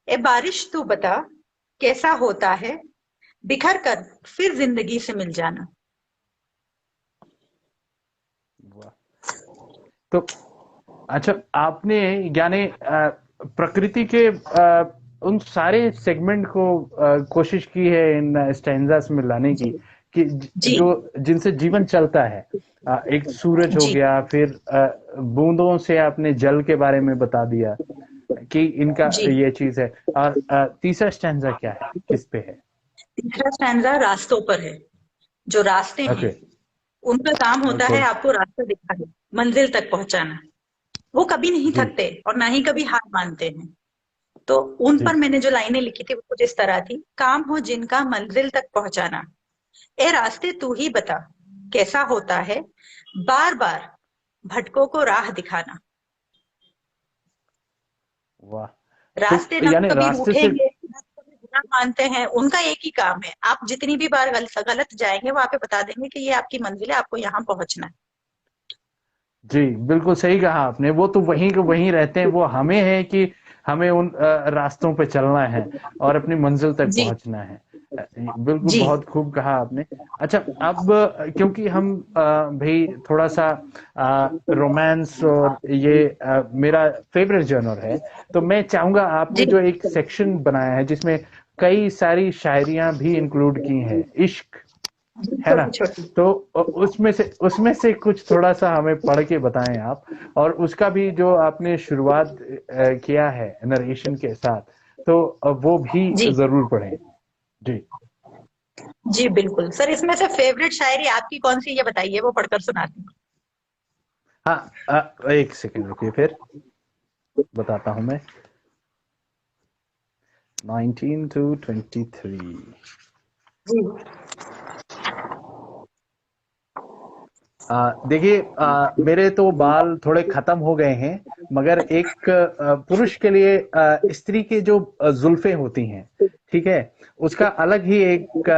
ए बारिश तू बता, कैसा होता है बिखर कर फिर जिंदगी से मिल जाना। वाह। तो अच्छा, आपने यानी प्रकृति के उन सारे सेगमेंट को कोशिश की है इन स्टैंजास में लाने की, कि जी। जो जिनसे जीवन चलता है। एक सूरज हो जी। गया, फिर बूंदों से आपने जल के बारे में बता दिया कि इनका जी। ये चीज है। और तीसरा स्टैंजा क्या है, किस पे है? तीसरा स्टैंजा रास्तों पर है। जो रास्ते हैं, ओके। उनका काम होता है गुड। आपको रास्ता दिखाना, मंजिल तक पहुंचाना। वो कभी नहीं जी। थकते और ना ही कभी हार मानते हैं। तो उन जी। पर मैंने जो लाइनें लिखी थी वो कुछ इस तरह थी। काम हो जिनका मंजिल तक पहुंचाना, ए रास्ते तू ही बता, कैसा होता है बार बार भटकों को राह दिखाना। वाह। तो रास्ते ना यानी कभी रास्ते से। रूठेंगे ना कभी बुरा मानते हैं, उनका एक ही काम है, आप जितनी भी बार गलत गलत जाएंगे वो आपको बता देंगे कि ये आपकी मंजिल है, आपको यहाँ पहुंचना है। जी बिल्कुल सही कहा आपने, वो तो वहीं के वहीं रहते हैं, वो हमें है कि हमें उन रास्तों पे चलना है और अपनी मंजिल तक जी। पहुंचना है। बिल्कुल, जी बहुत खूब कहा आपने। अच्छा, अब क्योंकि हम भाई थोड़ा सा रोमांस और ये मेरा फेवरेट जर्नर है, तो मैं चाहूंगा आपने जी जो एक सेक्शन बनाया है जिसमें कई सारी शायरियां भी इंक्लूड की हैं, इश्क, जी, है ना? छोटी छोटी। तो उसमें से कुछ थोड़ा सा हमें पढ़ के बताएं आप, और उसका भी जो आपने शुरुआत किया है नरेशन के साथ, तो वो भी जी जरूर पढ़ें। जी। जी बिल्कुल सर, इसमें से फेवरेट शायरी आपकी कौन सी ये बताइए, वो पढ़कर सुनाती हूँ। हाँ, एक सेकंड रुकिए, फिर बताता हूं मैं। 19 to 23। जी देखिए, मेरे तो बाल थोड़े खत्म हो गए हैं, मगर एक पुरुष के लिए स्त्री की जो जुल्फें होती हैं, ठीक है, उसका अलग ही एक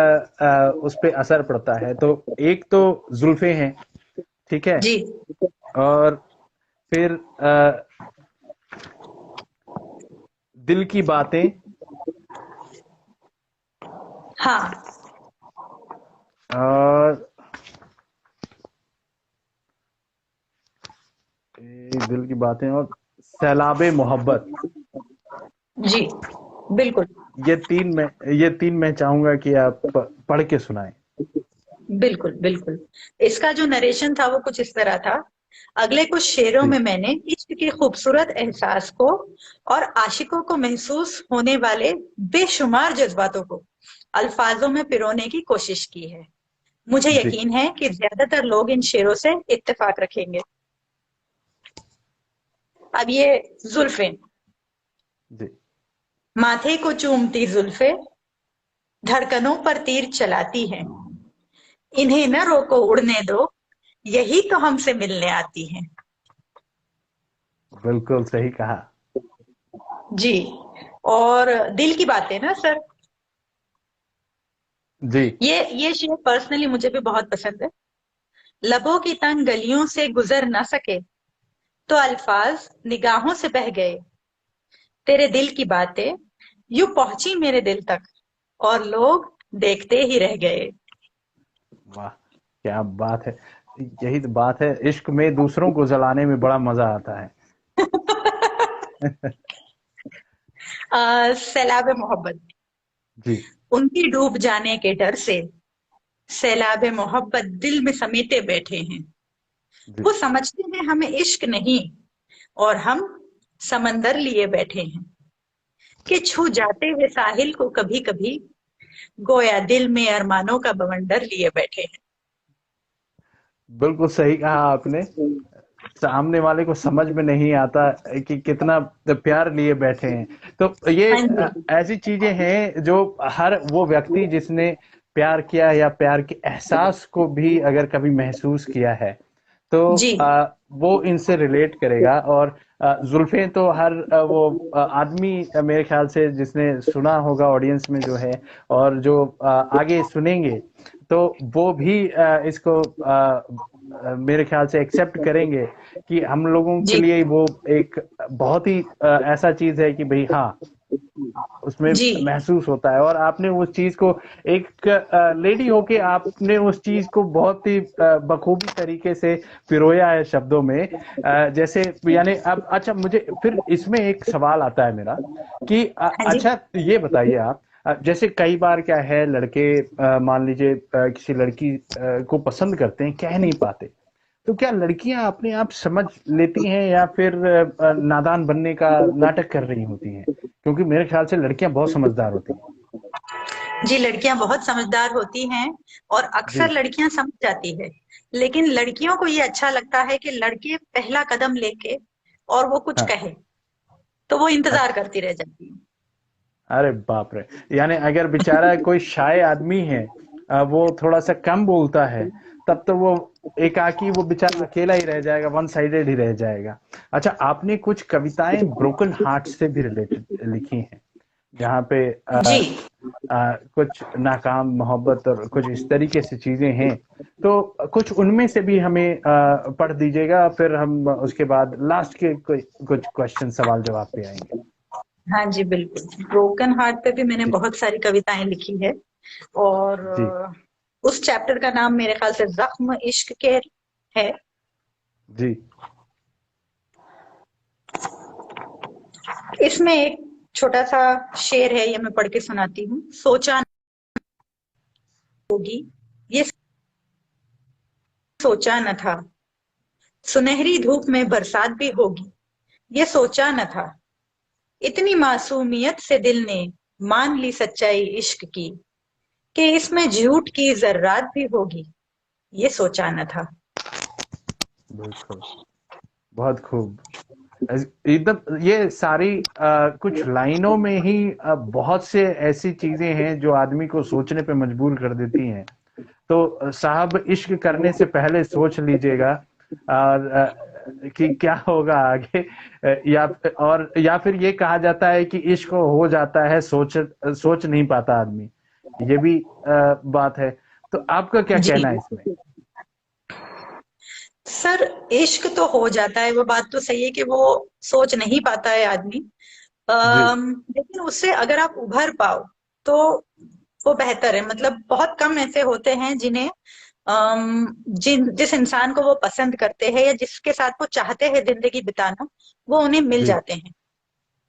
उस पे असर पड़ता है। तो एक तो जुल्फें हैं, ठीक है, जी और फिर दिल की बातें, हाँ और दिल की बातें, और सैलाबे मोहब्बत। जी बिल्कुल ये तीन मैं चाहूंगा कि आप पढ़ के सुनाएं। बिल्कुल बिल्कुल। इसका जो नरेशन था वो कुछ इस तरह था। अगले कुछ शेरों जी। में मैंने इश्क के खूबसूरत एहसास को और आशिकों को महसूस होने वाले बेशुमार जज्बातों को अल्फाजों में पिरोने की कोशिश की है। मुझे जी। यकीन है कि ज्यादातर लोग इन शेरों से इत्तेफाक रखेंगे। अब ये जुल्फें, जी। माथे को चूमती जुल्फे धड़कनों पर तीर चलाती हैं, इन्हें न रोको उड़ने दो, यही तो हमसे मिलने आती हैं। बिल्कुल सही कहा। जी। और दिल की बातें ना सर, जी। ये शेर पर्सनली मुझे भी बहुत पसंद है। लबों की तंग गलियों से गुजर ना सके तो अल्फाज निगाहों से बह गए, तेरे दिल की बातें यूं पहुंची मेरे दिल तक और लोग देखते ही रह गए। वाह, क्या बात है! यही तो बात है, इश्क में दूसरों को जलाने में बड़ा मजा आता है। सैलाब मोहब्बत, जी। उनकी डूब जाने के डर से सैलाब मोहब्बत दिल में समेटे बैठे हैं। जी। वो समझते हैं हमें इश्क नहीं, और हम समंदर लिए बैठे हैं कि छू जाते हुए साहिल को कभी कभी गोया दिल में अरमानों का बवंडर लिए बैठे हैं। बिल्कुल सही कहा आपने। सामने वाले को समझ में नहीं आता कि कितना प्यार लिए बैठे हैं। तो ये हाँ जी ऐसी चीजें हैं जो हर वो व्यक्ति जिसने प्यार किया या प्यार के एहसास को भी अगर कभी महसूस किया है, तो जी वो इनसे रिलेट करेगा। और जुल्फें तो हर वो आदमी मेरे ख्याल से जिसने सुना होगा ऑडियंस में जो है, और जो आगे सुनेंगे, तो वो भी इसको मेरे ख्याल से एक्सेप्ट करेंगे कि हम लोगों के जी लिए वो एक बहुत ही ऐसा चीज है कि भाई हाँ, उसमें जी महसूस होता है। और आपने उस चीज को, एक लेडी होके आपने उस चीज को बहुत ही बखूबी तरीके से पिरोया है शब्दों में। जैसे यानी अब अच्छा, मुझे फिर इसमें एक सवाल आता है मेरा कि हाँ जी अच्छा ये बताइए आप, जैसे कई बार क्या है, लड़के मान लीजिए किसी लड़की को पसंद करते हैं, कह नहीं पाते, तो क्या लड़कियां अपने आप समझ लेती हैं या फिर नादान बनने का नाटक कर रही होती हैं? क्योंकि मेरे ख्याल से लड़कियां बहुत समझदार होती हैं। जी, लड़कियां बहुत समझदार होती हैं और जी। अक्सर लड़कियां समझ जाती है। लेकिन लड़कियों को ये अच्छा लगता है कि लड़के पहला कदम लेके और वो कुछ हाँ। कहे, तो वो इंतजार अच्छा। करती रह जाती है। अरे बाप रे! यानी अगर बेचारा कोई शाय आदमी है, वो थोड़ा सा कम बोलता है, तब तो वो एकाकी, वो बेचारा अकेला ही रह जाएगा, वन साइडेड ही रह जाएगा। अच्छा, आपने कुछ कविताएं ब्रोकन हार्ट से भी रिलेटेड लिखी हैं, जहाँ पे जी कुछ नाकाम मोहब्बत और कुछ इस तरीके से चीजें हैं। तो कुछ उनमें से भी हमें पढ़ दीजिएगा, फिर हम उसके बाद लास्ट के कुछ क्वेश्चन सवाल जवाब पे आएंगे। हाँ जी बिल्कुल। ब्रोकन हार्ट पे भी मैंने जी। बहुत सारी कविताएं लिखी है। और जी उस चैप्टर का नाम मेरे ख्याल से जख्म इश्क के है। जी इसमें एक छोटा सा शेर है, ये मैं पढ़ के सुनाती हूँ। सोचा होगी ये सोचा न था, सुनहरी धूप में बरसात भी होगी ये सोचा न था, इतनी मासूमियत से दिल ने मान ली सच्चाई इश्क की, कि इसमें झूठ की जर्रात भी होगी ये सोचा न था। बिल्कुल, बहुत खूब। एकदम ये सारी कुछ लाइनों में ही बहुत से ऐसी चीजें हैं जो आदमी को सोचने पे मजबूर कर देती हैं। तो साहब, इश्क करने से पहले सोच लीजिएगा और कि क्या होगा आगे। या फिर ये कहा जाता है कि इश्क हो जाता है, सोच नहीं पाता आदमी। ये भी बात है। तो आपका क्या जी कहना है इसमें? सर, इश्क तो हो जाता है, वो बात तो सही है कि वो सोच नहीं पाता है आदमी। जी लेकिन उससे अगर आप उभर पाओ तो वो बेहतर है। मतलब बहुत कम ऐसे होते हैं जिन्हें जिस इंसान को वो पसंद करते हैं या जिसके साथ वो चाहते हैं जिंदगी बिताना, वो उन्हें मिल जी जाते हैं।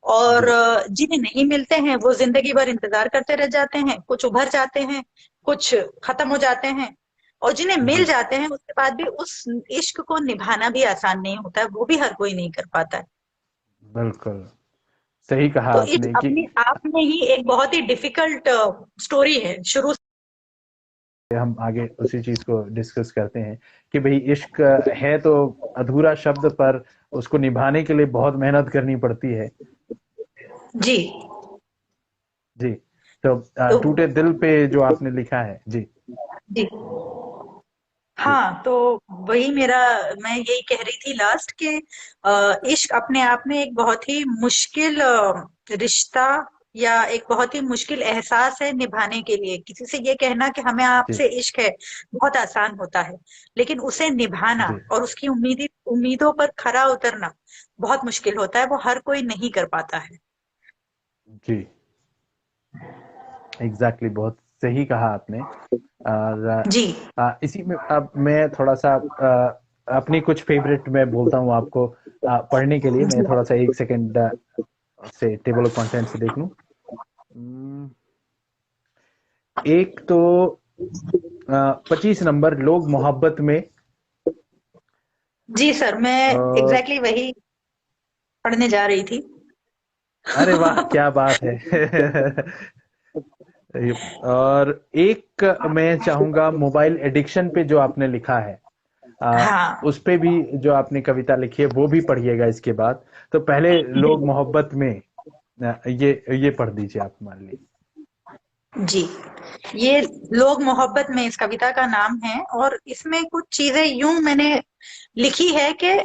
और जी जिन्हें नहीं मिलते हैं वो जिंदगी भर इंतजार करते रह जाते हैं, कुछ उभर जाते हैं, कुछ खत्म हो जाते हैं। और जिन्हें मिल जी जाते हैं उसके बाद भी उस इश्क को निभाना भी आसान नहीं होता है, वो भी हर कोई नहीं कर पाता है। बिल्कुल सही कहा तो इश्क आपने कि अपने आप में ही एक बहुत ही डिफिकल्ट स्टोरी है शुरू हम आगे उसी चीज को डिस्कस करते हैं कि भाई इश्क है तो अधूरा शब्द, पर उसको निभाने के लिए बहुत मेहनत करनी पड़ती है। से। जी। जी। तो तो टूटे दिल पे जो आपने लिखा है। जी जी जी हाँ, तो वही मेरा, मैं यही कह रही थी लास्ट के इश्क अपने आप में एक बहुत ही मुश्किल रिश्ता या एक बहुत ही मुश्किल एहसास है निभाने के लिए। किसी से ये कहना कि हमें जी आपसे इश्क है बहुत आसान होता है, लेकिन उसे निभाना जी और उसकी उम्मीदों पर खरा उतरना बहुत मुश्किल होता है, वो हर कोई नहीं कर पाता है। जी एग्जैक्टली, बहुत सही कहा आपने। और जी इसी में अब मैं थोड़ा सा अपनी कुछ फेवरेट मैं बोलता हूँ आपको पढ़ने के लिए। मैं जी थोड़ा सा एक सेकंड से टेबल ऑफ कंटेंट से देख लूं। एक तो 25 नंबर, लोग मोहब्बत में। जी सर, मैं अ, एग्जैक्टली वही पढ़ने जा रही थी। अरे वाह, क्या बात है। और एक मैं चाहूंगा मोबाइल एडिक्शन पे जो आपने लिखा है, हाँ उस पे भी जो आपने कविता लिखी है वो भी पढ़िएगा इसके बाद। तो पहले लोग मोहब्बत में, ये पढ़ दीजिए आप, मान ली। जी, ये लोग मोहब्बत में इस कविता का नाम है। और इसमें कुछ चीजें यूं मैंने लिखी है कि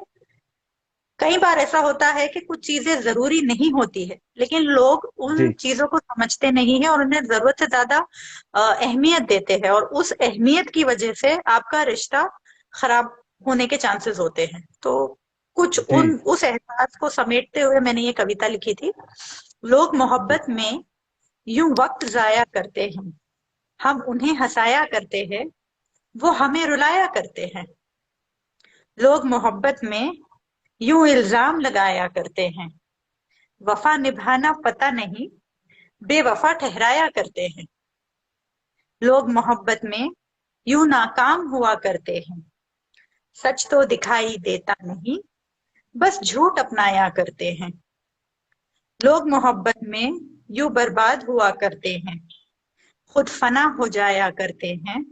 कई बार ऐसा होता है कि कुछ चीजें जरूरी नहीं होती है, लेकिन लोग उन जी चीजों को समझते नहीं है और उन्हें जरूरत से ज्यादा अहमियत देते हैं, और उस अहमियत की वजह से आपका रिश्ता खराब होने के चांसेस होते हैं। तो कुछ जी उस एहसास को समेटते हुए मैंने ये कविता लिखी थी। लोग जी मोहब्बत में यूं वक्त जाया करते हैं, हम उन्हें हंसाया करते हैं, वो हमें रुलाया करते हैं। लोग मोहब्बत में यूं इल्जाम लगाया करते हैं, वफा निभाना पता नहीं, बेवफा ठहराया करते हैं। लोग मोहब्बत में यूं नाकाम हुआ करते हैं, सच तो दिखाई देता नहीं, बस झूठ अपनाया करते हैं। लोग मोहब्बत में यूं बर्बाद हुआ करते हैं, खुद फना हो जाया करते हैं,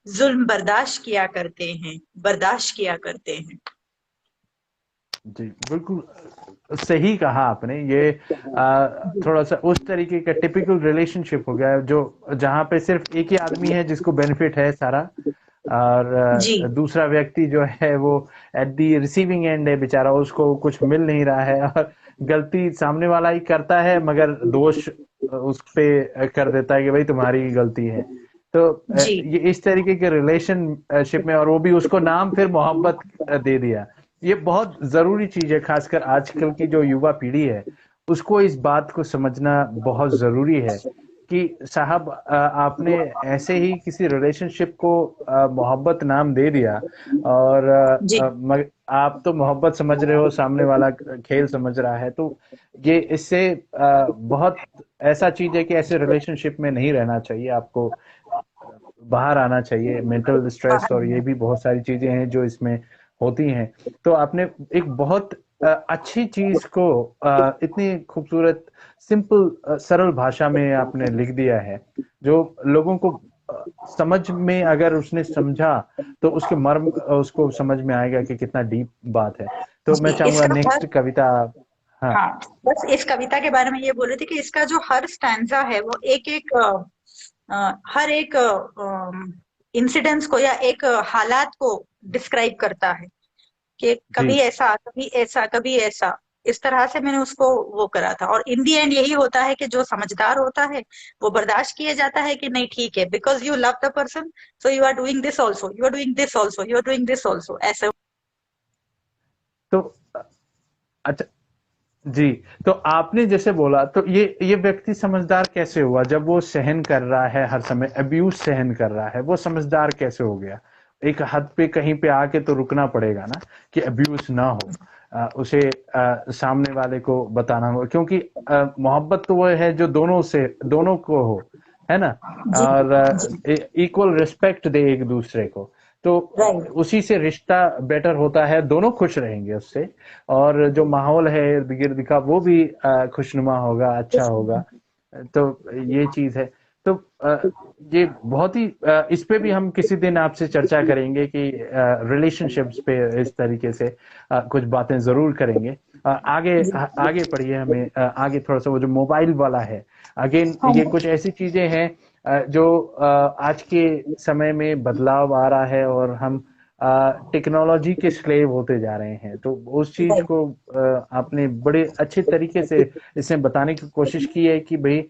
जुल्म बर्दाश्त किया करते हैं, बर्दाश्त किया करते हैं। जी बिल्कुल सही कहा आपने। ये थोड़ा सा उस तरीके का टिपिकल रिलेशनशिप हो गया है जो जहाँ पे सिर्फ एक ही आदमी है जिसको बेनिफिट है सारा, और जी दूसरा व्यक्ति जो है वो एट दी रिसीविंग एंड है, बेचारा उसको कुछ मिल नहीं रहा है। और गलती सामने वाला ही करता है, मगर दोष उस पे कर देता है कि भाई तुम्हारी ही गलती है। तो जी ये इस तरीके के रिलेशनशिप में, और वो भी उसको नाम फिर मोहब्बत दे दिया। ये बहुत जरूरी चीज है, खासकर आजकल की जो युवा पीढ़ी है उसको इस बात को समझना बहुत जरूरी है कि साहब आपने ऐसे ही किसी रिलेशनशिप को मोहब्बत नाम दे दिया, और जी। आप तो मोहब्बत समझ रहे हो, सामने वाला खेल समझ रहा है। तो ये इससे बहुत ऐसा चीज है कि ऐसे रिलेशनशिप में नहीं रहना चाहिए, आपको बाहर आना चाहिए। मेंटल स्ट्रेस बाहर और ये भी बहुत सारी चीजें हैं जो इसमें होती हैं। तो आपने एक बहुत अच्छी चीज को इतनी खूबसूरत, सिंपल, सरल भाषा में आपने लिख दिया है, जो लोगों को समझ में, अगर उसने समझा तो उसके मर्म उसको समझ में आएगा कि कितना डीप बात है। तो मैं जी, चाहूंगा इसका हर नेक्स्ट कविता। हाँ। हाँ, बस इस कविता के बारे में ये बोल रही थी कि इसका जो हर स्टैंजा है वो एक एक हर एक इंसिडेंट्स को या एक हालात को डिस्क्राइब करता है कि जी। कभी ऐसा, कभी ऐसा, कभी ऐसा। इस तरह से मैंने उसको वो करा था। और इन दी एंड यही होता है कि जो समझदार होता है वो बर्दाश्त किया जाता है कि नहीं ठीक है, because you love the person, so you are doing this also, you are doing this also, you are doing this also, ऐसे। तो अच्छा। जी। तो आपने जैसे बोला, तो ये व्यक्ति समझदार कैसे हुआ? जब वो सहन कर रहा है, हर समय अब्यूज सहन कर रहा है, वो समझदार कैसे हो गया? एक हद पे कहीं पे आके तो रुकना पड़ेगा ना, कि अब्यूज ना हो। उसे सामने वाले को बताना हो, क्योंकि मोहब्बत तो वो है जो दोनों को हो, है ना? जी। और जी। इक्वल रिस्पेक्ट दे एक दूसरे को। तो राइट। उसी से रिश्ता बेटर होता है, दोनों खुश रहेंगे उससे। और जो माहौल है इर्द गिर्द का, वो भी खुशनुमा होगा, अच्छा होगा। तो ये चीज है। तो ये बहुत ही इस पे भी हम किसी दिन आपसे चर्चा करेंगे कि रिलेशनशिप्स पे इस तरीके से कुछ बातें जरूर करेंगे। आगे आगे पढ़िए, हमें आगे थोड़ा सा वो जो मोबाइल वाला है, अगेन हाँ ये कुछ ऐसी चीजें हैं जो आज के समय में बदलाव आ रहा है, और हम टेक्नोलॉजी के स्लेव होते जा रहे हैं। तो उस चीज राइट। को आपने बड़े अच्छे तरीके से इसमें बताने की कोशिश की है कि भाई,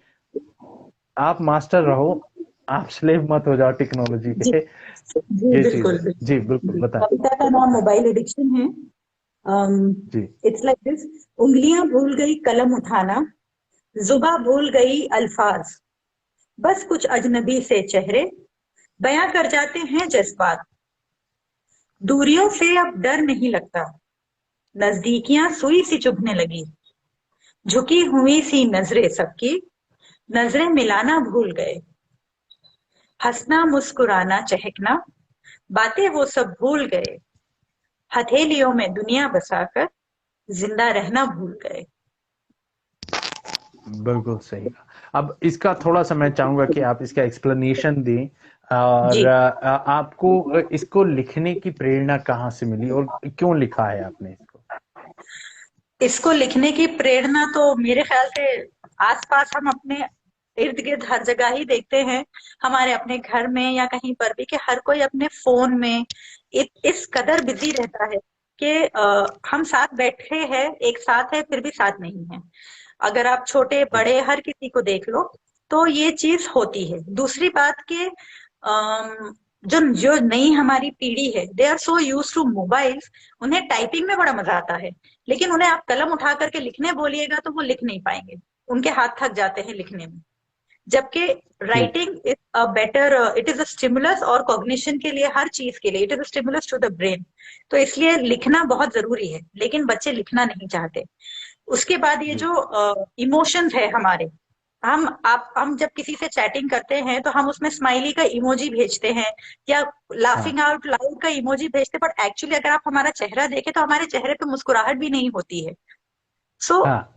आप मास्टर रहो, आप स्लेव मत हो जाओ टेक्नोलॉजी जी। के। जी ये चीज बिल्कुल है। बिल्कुल। जी बिल्कुल, जी, बताएं। कविता का नाम मोबाइल एडिक्शन है। जी। It's like this. उंगलियां भूल गई कलम उठाना, जुबा भूल गई अल्फाज, बस कुछ अजनबी से चेहरे बयां कर जाते हैं जज्बात। दूरियों से अब डर नहीं लगता, नजदीकियां सुई सी चुभने लगी। झुकी हुई सी नजरें सबकी, नजरें मिलाना भूल गए। हंसना मुस्कुराना चहकना, बातें वो सब भूल गए। हथेलियों में दुनिया बसाकर जिंदा रहना भूल गए। बिल्कुल सही कहा। अब इसका थोड़ा सा मैं चाहूंगा कि आप इसका एक्सप्लेनेशन दें। और जी। आपको इसको लिखने की प्रेरणा कहाँ से मिली, और क्यों लिखा है आपने इसको? इसको लिखने की प्रेरणा तो मेरे ख्याल से आसपास हम अपने इर्द गिर्द हर जगह ही देखते हैं, हमारे अपने घर में या कहीं पर भी, कि हर कोई अपने फोन में इस कदर बिजी रहता है कि हम साथ बैठे हैं, एक साथ है, फिर भी साथ नहीं है। अगर आप छोटे जी। बड़े हर किसी को देख लो तो ये चीज होती है। दूसरी बात कि जो जो नई हमारी पीढ़ी है, they are so used to mobiles. उन्हें टाइपिंग में बड़ा मजा आता है, लेकिन उन्हें आप कलम उठा करके लिखने बोलिएगा तो वो लिख नहीं पाएंगे, उनके हाथ थक जाते हैं लिखने में। जबकि जी। Writing is a better, it is a stimulus, और कॉग्निशन के लिए, हर चीज के लिए it is a stimulus to the brain. तो इसलिए लिखना बहुत जरूरी है, लेकिन बच्चे लिखना नहीं चाहते। उसके बाद ये जी। जो इमोशंस है हमारे, हम जब किसी से चैटिंग करते हैं तो हम उसमें स्माइली का इमोजी भेजते हैं या हाँ। लाफिंग आउट लाउड का इमोजी भेजते हैं, बट एक्चुअली अगर आप हमारा चेहरा देखें तो हमारे चेहरे पे मुस्कुराहट भी नहीं होती है। सो हाँ।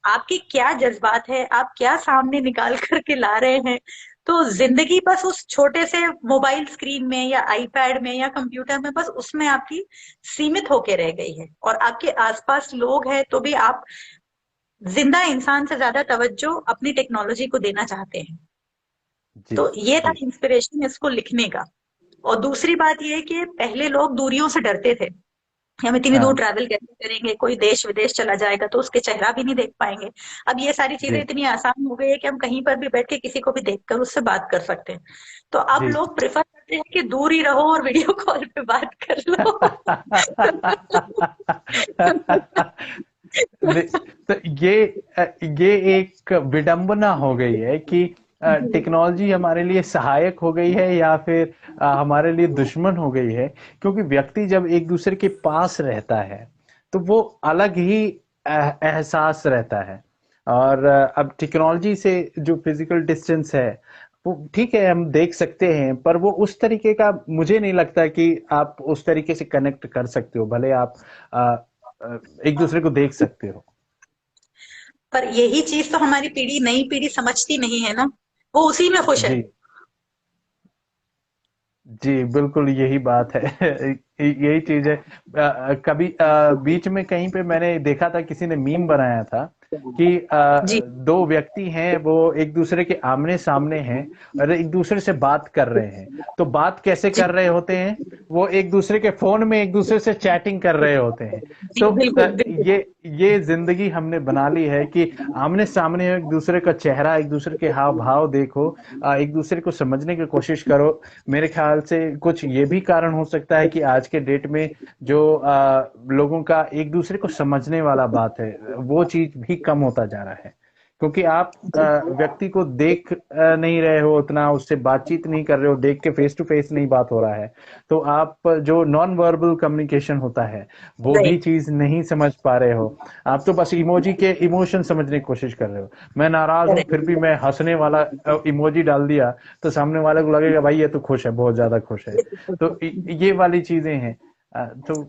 आपके क्या जज्बात है, आप क्या सामने निकाल करके ला रहे हैं। तो जिंदगी बस उस छोटे से मोबाइल स्क्रीन में या आईपैड में या कंप्यूटर में, बस उसमें आपकी सीमित होके रह गई है। और आपके आसपास लोग हैं तो भी आप जिंदा इंसान से ज्यादा तवज्जो अपनी टेक्नोलॉजी को देना चाहते हैं। जी। तो ये था जी। इंस्पिरेशन इसको लिखने का। और दूसरी बात ये कि पहले लोग दूरियों से डरते थे कि हम इतनी दूर हाँ। ट्रैवल कैसे करेंगे, कोई देश विदेश चला जाएगा तो उसके चेहरा भी नहीं देख पाएंगे। अब ये सारी चीजें जी। इतनी आसान हो गई है कि हम कहीं पर भी बैठ के किसी को भी देखकर उससे बात कर सकते हैं। तो अब जी। लोग प्रेफर करते हैं कि दूर ही रहो और वीडियो कॉल पे बात कर लो। तो ये ये एक विडंबना हो गई है कि जी टेक्नोलॉजी हमारे लिए सहायक हो गई है या फिर हमारे लिए दुश्मन हो गई है? क्योंकि व्यक्ति जब एक दूसरे के पास रहता है तो वो अलग ही एहसास रहता है। और अब टेक्नोलॉजी से जो फिजिकल डिस्टेंस है वो ठीक है, हम देख सकते हैं, पर वो उस तरीके का मुझे नहीं लगता कि आप उस तरीके से कनेक्ट कर सकते हो, भले आप अ, एक दूसरे को देख सकते हो। पर यही चीज तो हमारी पीढ़ी नई पीढ़ी समझती नहीं है ना, वो उसी में खुश है। जी जी, बिल्कुल यही बात है। यही चीज है। कभी बीच में कहीं पे मैंने देखा था, किसी ने मीम बनाया था कि जी दो व्यक्ति हैं, वो एक दूसरे के आमने सामने हैं और एक दूसरे से बात कर रहे हैं। तो बात कैसे जी कर रहे होते हैं? वो एक दूसरे के फोन में एक दूसरे से चैटिंग कर रहे होते हैं। जी तो बिल्कुल बिल्कुल। ये जिंदगी हमने बना ली है कि आमने सामने एक दूसरे का चेहरा, एक दूसरे के हाव भाव देखो, एक दूसरे को समझने की कोशिश करो। मेरे ख्याल से कुछ ये भी कारण हो सकता है कि आज के डेट में जो लोगों का एक दूसरे को समझने वाला बात है, वो चीज भी कम होता जा रहा है। क्योंकि आप व्यक्ति को देख नहीं रहे हो उतना, उससे बातचीत नहीं कर रहे हो, देख के फेस टू फेस नहीं बात हो रहा है, तो आप जो नॉन वर्बल कम्युनिकेशन होता है वो भी राइट चीज नहीं समझ पा रहे हो। आप तो बस इमोजी के इमोशन समझने की कोशिश कर रहे हो। मैं नाराज हूं फिर करेक्ट। भी मैं हंसने वाला इमोजी डाल दिया, तो सामने वाले को लगेगा भाई ये तो खुश है, बहुत ज्यादा खुश है। तो ये वाली चीजें हैं। तो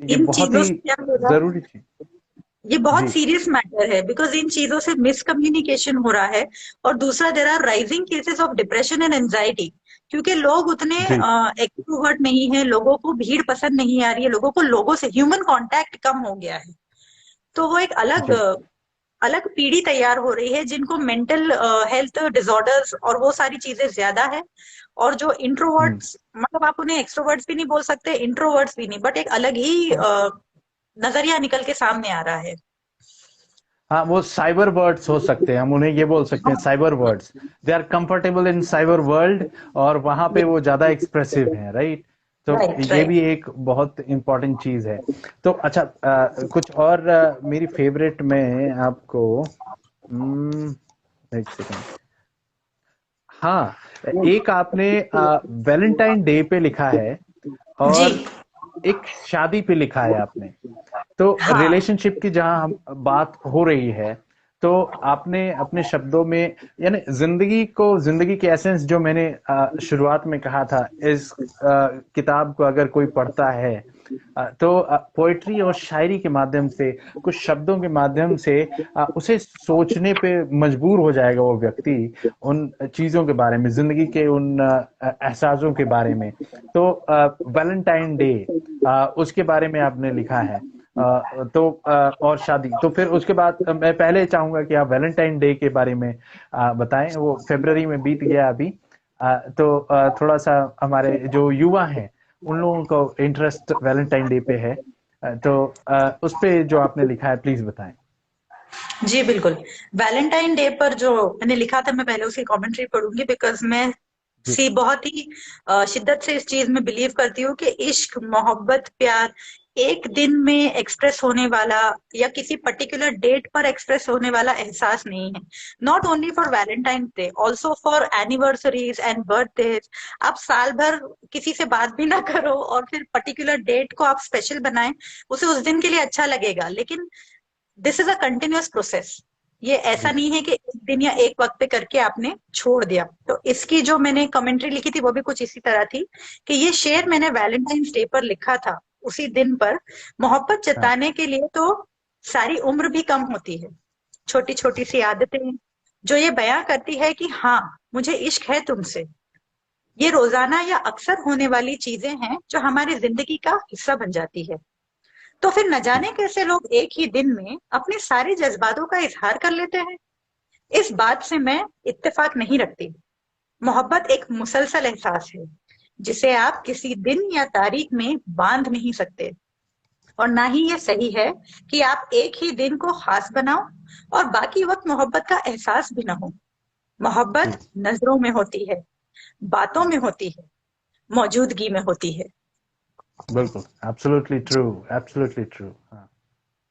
ये इन बहुत चीजों ही से क्या हो रहा है, जरूरी चीज। ये बहुत जी सीरियस मैटर है, बिकॉज इन चीजों से मिसकम्युनिकेशन हो रहा है। और दूसरा, there are rising cases of depression and anxiety, क्योंकि लोग उतने जी एक्सट्रोवर्ट नहीं है, लोगों को भीड़ पसंद नहीं आ रही है, लोगों को लोगों से ह्यूमन कांटेक्ट कम हो गया है। तो वो एक अलग जी अलग पीढ़ी तैयार हो रही है, जिनको मेंटल हेल्थ डिसऑर्डर्स और वो सारी चीजें ज्यादा है। और जो हम्म। इंट्रोवर्ट्स, मतलब आप उन्हें एक्सट्रोवर्ट्स भी नहीं बोल सकते, इंट्रोवर्ट्स भी नहीं, बट एक अलग ही नजरिया निकल के सामने आ रहा है। हाँ, वो साइबर वर्ड्स हो सकते हैं, हम उन्हें ये बोल सकते हैं cyber words. They are comfortable in cyber world, और वहां पे वो ज्यादा एक्सप्रेसिव हैं, राइट? तो राइट ये राइट। भी एक बहुत इंपॉर्टेंट चीज है। तो अच्छा, कुछ और मेरी फेवरेट में आपको, एक सेकेंड। हाँ, एक आपने वैलेंटाइन डे पे लिखा है, जी और एक शादी पे लिखा है आपने। तो हाँ रिलेशनशिप की जहां हम बात हो रही है, तो आपने अपने शब्दों में, यानी जिंदगी की एसेंस जो मैंने शुरुआत में कहा था, इस किताब को अगर कोई पढ़ता है, तो पोएट्री और शायरी के माध्यम से, कुछ शब्दों के माध्यम से उसे सोचने पे मजबूर हो जाएगा वो व्यक्ति, उन चीजों के बारे में, जिंदगी के उन एहसासों के बारे में। तो वैलेंटाइन डे, उसके बारे में आपने लिखा है। तो और शादी, तो फिर उसके बाद मैं पहले चाहूंगा कि आप वैलेंटाइन डे के बारे में बताएं। वो फरवरी में बीत गया अभी। तो थोड़ा सा हमारे जो युवा हैं उन लोगों को इंटरेस्ट वैलेंटाइन डे पे है। तो उस पे जो आपने लिखा है प्लीज बताएं। जी बिल्कुल। वैलेंटाइन डे पर जो मैंने लिखा था, मैं पहले उसकी कमेंट्री पढ़ूंगी, बिकॉज मैं जी बहुत ही शिद्दत से इस चीज में बिलीव करती हूँ कि इश्क, मोहब्बत, प्यार एक दिन में एक्सप्रेस होने वाला या किसी पर्टिकुलर डेट पर एक्सप्रेस होने वाला एहसास नहीं है। Not only for Valentine day, also for anniversaries and birthdays. आप साल भर किसी से बात भी ना करो और फिर पर्टिकुलर डेट को आप स्पेशल बनाएं, उसे उस दिन के लिए अच्छा लगेगा, लेकिन this is a continuous process. ये ऐसा जी नहीं है कि एक दिन या एक वक्त पे करके आपने छोड़ दिया। तो इसकी जो मैंने कमेंट्री लिखी थी वो भी कुछ इसी तरह थी, कि ये शेर मैंने वैलेंटाइंस डे पर लिखा था, उसी दिन पर। मोहब्बत हाँ जताने के लिए तो सारी उम्र भी कम होती है। छोटी छोटी सी आदतें जो ये बयां करती है कि हाँ, मुझे इश्क है तुमसे, ये रोजाना या अक्सर होने वाली चीजें हैं जो हमारी जिंदगी का हिस्सा बन जाती है। तो फिर न जी जाने कैसे लोग एक ही दिन में अपने सारे जज्बातों का इजहार कर लेते हैं। इस बात से मैं इत्तेफाक नहीं रखती। मोहब्बत एक मुसलसल एहसास है, जिसे आप किसी दिन या तारीख में बांध नहीं सकते। और ना ही ये सही है कि आप एक ही दिन को खास बनाओ और बाकी वक्त मोहब्बत का एहसास भी ना हो। जी मोहब्बत नजरों में होती है, बातों में होती है, मौजूदगी में होती है। बिल्कुल, एब्सोल्युटली ट्रू, एब्सोल्युटली ट्रू। हाँ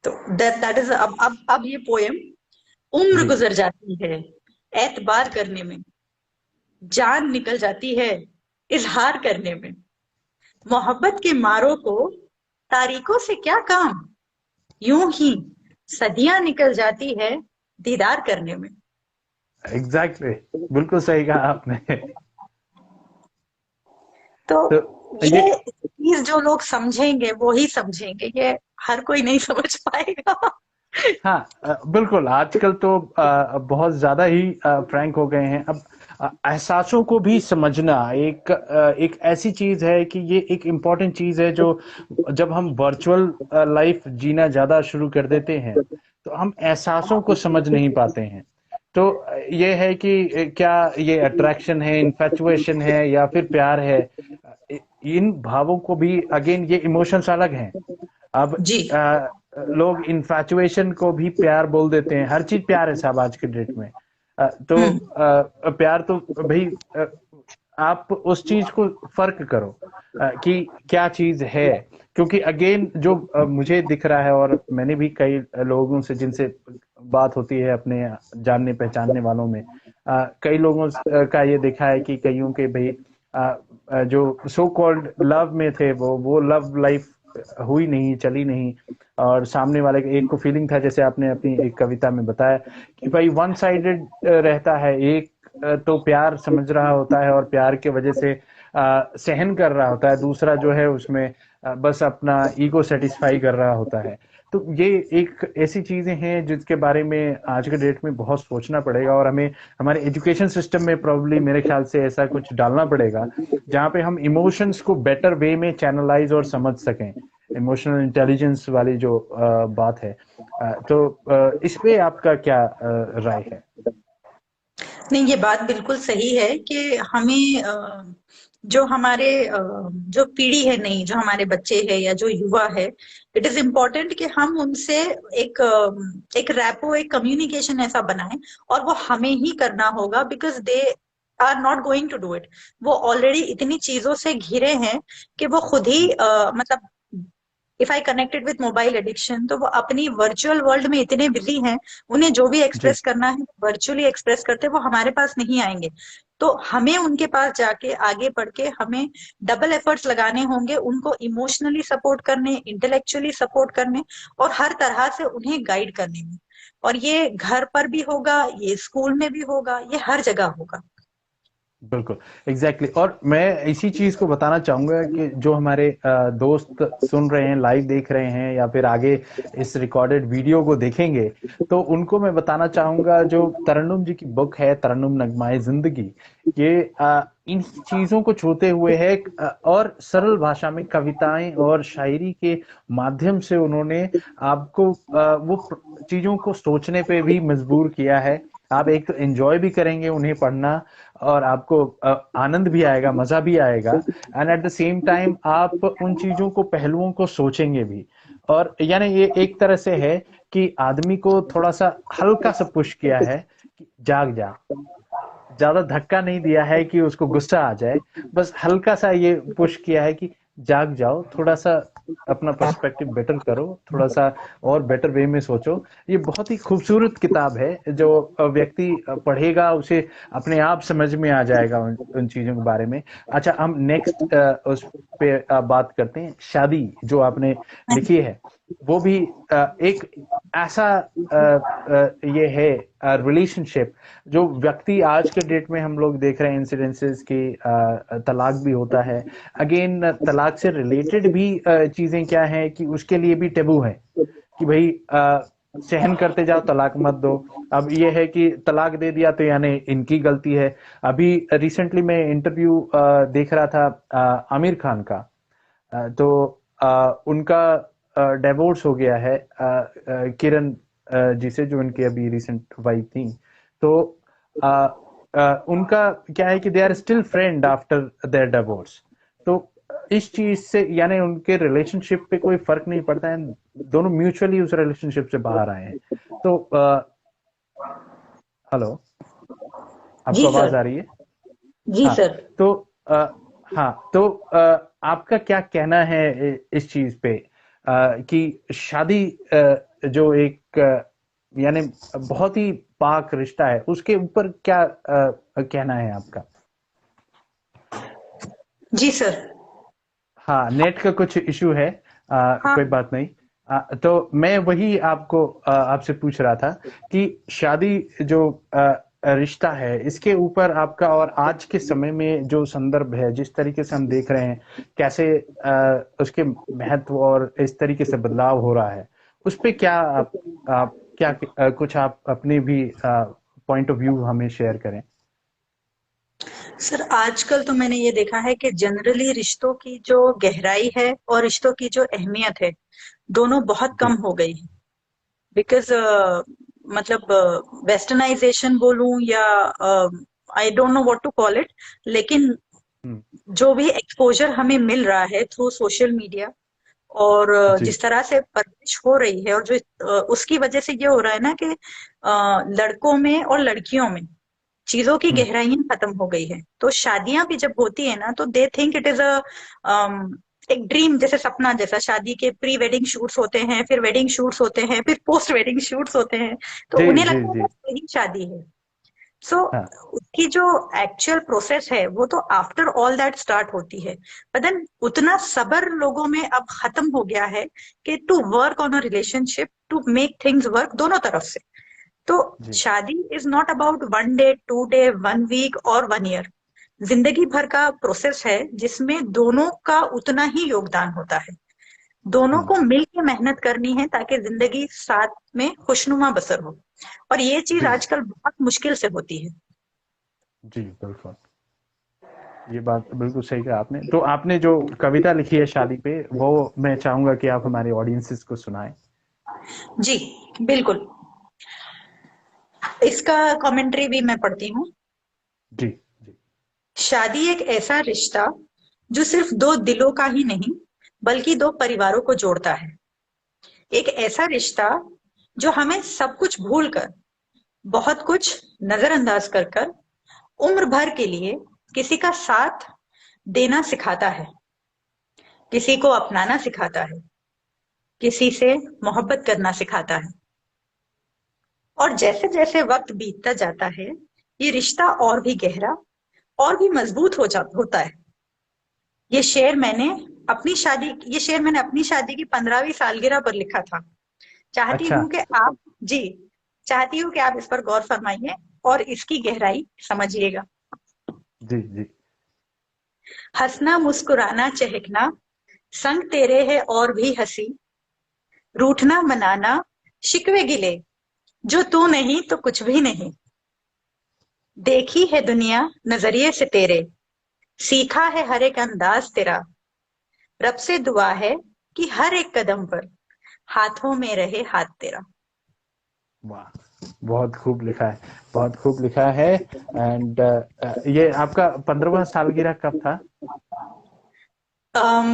तो दैट इज, अब ये पोएम, उम्र जी गुजर जाती है एतबार करने में, जान निकल जाती है इजहार करने में। मोहब्बत के मारों को तारीखों से क्या काम, यूं ही सदियां निकल जाती है दीदार करने में। एग्जैक्टली exactly, बिल्कुल सही कहा आपने। तो तो ये ये चीज जो लोग समझेंगे वो ही समझेंगे, ये हर कोई नहीं समझ पाएगा। हाँ, बिल्कुल आजकल तो बहुत ज्यादा ही फ्रैंक हो गए हैं। अब एहसासों को भी समझना एक ऐसी चीज है कि ये एक इम्पॉर्टेंट चीज है जो जब हम वर्चुअल लाइफ जीना ज्यादा शुरू कर देते हैं तो हम एहसासों को समझ नहीं पाते हैं। तो ये है कि क्या ये अट्रैक्शन है, इन्फैचुएशन है या फिर प्यार है। इन भावों को भी अगेन ये इमोशंस अलग हैं। अब जी। लोग इन्फैचुएशन को भी प्यार बोल देते हैं। हर चीज प्यार है साहब आज के डेट में। हम्म। प्यार तो भाई आप उस चीज को फर्क करो कि क्या चीज है। क्योंकि अगेन जो मुझे दिख रहा है और मैंने भी कई लोगों से जिनसे बात होती है अपने जानने पहचानने वालों में कई लोगों का ये देखा है कि कईयों के भाई जो सो कॉल्ड लव में थे वो लव लाइफ हुई नहीं, चली नहीं। और सामने वाले एक को फीलिंग था जैसे आपने अपनी एक कविता में बताया कि भाई वन साइडेड रहता है। एक तो प्यार समझ रहा होता है और प्यार के वजह से सहन कर रहा होता है, दूसरा जो है उसमें बस अपना ईगो सेटिस्फाई कर रहा होता है। तो ये एक ऐसी चीजें हैं जिसके बारे में आज के डेट में बहुत सोचना पड़ेगा और हमें हमारे एजुकेशन सिस्टम में प्रॉब्ली मेरे ख्याल से ऐसा कुछ डालना पड़ेगा जहाँ पे हम इमोशंस को बेटर वे में चैनलाइज और समझ सकें। इमोशनल इंटेलिजेंस वाली जो बात है। तो इस पे आपका क्या राय है? नहीं, ये बात बिल्कुल सही है कि हमें जो हमारे जो पीढ़ी है, नहीं, जो हमारे बच्चे हैं या जो युवा है, इट इज इम्पोर्टेंट कि हम उनसे एक एक रैपो, एक कम्युनिकेशन ऐसा बनाएं। और वो हमें ही करना होगा, because they are not going to do it. वो ऑलरेडी इतनी चीजों से घिरे हैं कि वो खुद ही मतलब, if I connected with mobile addiction, तो वो अपनी वर्चुअल वर्ल्ड में इतने बिजी हैं, उन्हें जो भी जी एक्सप्रेस करना है वर्चुअली एक्सप्रेस करते, वो हमारे पास नहीं आएंगे। तो हमें उनके पास जाके आगे बढ़ के हमें डबल एफर्ट्स लगाने होंगे, उनको इमोशनली सपोर्ट करने, इंटेलेक्चुअली सपोर्ट करने, और हर तरह से उन्हें गाइड करने में। और ये घर पर भी होगा, ये स्कूल में भी होगा, ये हर जगह होगा। बिल्कुल एग्जैक्टली exactly। और मैं इसी चीज को बताना चाहूंगा कि जो हमारे दोस्त सुन रहे हैं, लाइव देख रहे हैं या फिर आगे इस रिकॉर्डेड वीडियो को देखेंगे, तो उनको मैं बताना चाहूंगा जो तरन्नुम जी की बुक है तरन्नुम नगमाए जिंदगी, ये इन चीजों को छूते हुए है। और सरल भाषा में कविताएं और शायरी के माध्यम से उन्होंने आपको वो चीजों को सोचने पे भी मजबूर किया है। आप एक तो एंजॉय भी करेंगे उन्हें पढ़ना और आपको आनंद भी आएगा, मजा भी आएगा। And at the same time आप उन चीजों को, पहलुओं को सोचेंगे भी। और यानी ये एक तरह से है कि आदमी को थोड़ा सा हल्का सा पुश किया है कि जाग जा। ज्यादा धक्का नहीं दिया है कि उसको गुस्सा आ जाए, बस हल्का सा ये पुश किया है कि जाग जाओ, थोड़ा सा अपना पर्सपेक्टिव बेटर करो, थोड़ा सा और बेटर वे में सोचो। ये बहुत ही खूबसूरत किताब है जो व्यक्ति पढ़ेगा उसे अपने आप समझ में आ जाएगा उन चीजों के बारे में। अच्छा, हम नेक्स्ट उस पे बात करते हैं। शादी जो आपने लिखी है वो भी एक ऐसा ये है रिलेशनशिप जो व्यक्ति आज के डेट में हम लोग देख रहे हैं इंसिडेंसेस की तलाक भी होता है। अगेन तलाक से रिलेटेड भी चीजें क्या है कि उसके लिए भी टेबू है कि भाई सहन करते जाओ, तलाक मत दो। अब ये है कि तलाक दे दिया तो यानी इनकी गलती है। अभी रिसेंटली मैं इंटरव्यू देख रहा था आमिर खान का। तो उनका डिवोर्स हो गया है किरण जी से, जो उनकी अभी रिसेंट वाइफ थी। तो अ, उनका क्या है कि they are still friend after their divorce. तो इस चीज से यानी उनके रिलेशनशिप पे कोई फर्क नहीं पड़ता है, दोनों म्यूचुअली उस रिलेशनशिप से बाहर आए हैं। तो हेलो, आपको जी आवाज सर। आ रही है? जी हाँ। सर। तो हाँ, तो आपका क्या कहना है इस चीज पे कि शादी जो एक यानी बहुत ही पाक रिश्ता है, उसके ऊपर क्या कहना है आपका? जी सर। हाँ, नेट का कुछ इशू है। हाँ कोई बात नहीं। तो मैं वही आपको आपसे पूछ रहा था कि शादी जो रिश्ता है, इसके ऊपर आपका और आज के समय में जो संदर्भ है, जिस तरीके से हम देख रहे हैं, कैसे उसके महत्व और इस तरीके से बदलाव हो रहा है, उस पे क्या आप क्या कुछ आप अपने भी पॉइंट ऑफ व्यू हमें शेयर करें। सर, आजकल तो मैंने ये देखा है कि जनरली रिश्तों की जो गहराई है और रिश्तों की जो अहमियत है, दोनों बहुत कम जी। हो गई है। बिकॉज मतलब वेस्टर्नाइजेशन बोलूं या I don't know what to call it, लेकिन हम्म। जो भी एक्सपोजर हमें मिल रहा है थ्रू सोशल मीडिया, और जी। जिस तरह से परवरिश हो रही है, और जो उसकी वजह से ये हो रहा है ना कि लड़कों में और लड़कियों में चीजों की हम्म। गहराइयां खत्म हो गई है। तो शादियां भी जब होती है ना, तो दे थिंक इट इज अ एक ड्रीम, जैसे सपना जैसा। शादी के प्री वेडिंग शूट्स होते हैं, फिर वेडिंग शूट्स होते हैं, फिर पोस्ट वेडिंग शूट्स होते हैं, तो जी। उन्हें जी। लगता है जी। बस वही शादी है। सो हाँ। उसकी जो एक्चुअल प्रोसेस है वो तो आफ्टर ऑल दैट स्टार्ट होती है। बट देन उतना सब्र लोगों में अब खत्म हो गया है कि to work on a relationship, to make things work दोनों तरफ से। तो जी। शादी is not about 1 day, 2 day, 1 week और 1 ईयर। जिंदगी भर का प्रोसेस है जिसमें दोनों का उतना ही योगदान होता है। दोनों हम्म। को मिल के मेहनत करनी है ताकि जिंदगी साथ में खुशनुमा बसर हो। और ये चीज जी। आजकल बहुत मुश्किल से होती है। जी, बिल्कुल। ये बात बिल्कुल सही कहा आपने। तो आपने जो कविता लिखी है शादी पे, वो मैं चाहूंगा कि आप हमारे ऑडियंसेस को सुनाएं। जी बिल्कुल। इसका कमेंट्री भी मैं पढ़ती हूँ। जी। जी। शादी एक ऐसा रिश्ता जो सिर्फ दो दिलों का ही नहीं, बल्कि दो परिवारों को जोड़ता है। एक ऐसा रिश्ता जो हमें सब कुछ भूल कर, बहुत कुछ नजरअंदाज कर कर, उम्र भर के लिए किसी का साथ देना सिखाता है, किसी को अपनाना सिखाता है, किसी से मोहब्बत करना सिखाता है। और जैसे जैसे वक्त बीतता जाता है, ये रिश्ता और भी गहरा और भी मजबूत होता है। ये शेर मैंने ये शेर मैंने अपनी शादी की 15वीं सालगिरह पर लिखा था। चाहती अच्छा। हूँ कि आप जी चाहती हूँ कि आप इस पर गौर फरमाइए और इसकी गहराई समझिएगा। जी। जी। हंसना, मुस्कुराना, चहकना, संग तेरे है और भी हंसी, रूठना, मनाना, शिकवे गिले, जो तू नहीं तो कुछ भी नहीं। देखी है दुनिया नजरिए से तेरे, सीखा है हर एक अंदाज तेरा, रब से दुआ है कि हर एक कदम पर हाथों में रहे हाथ तेरा। वाह, बहुत खूब लिखा है। बहुत खूब लिखा है। एंड ये आपका 15वां सालगिरह कब था?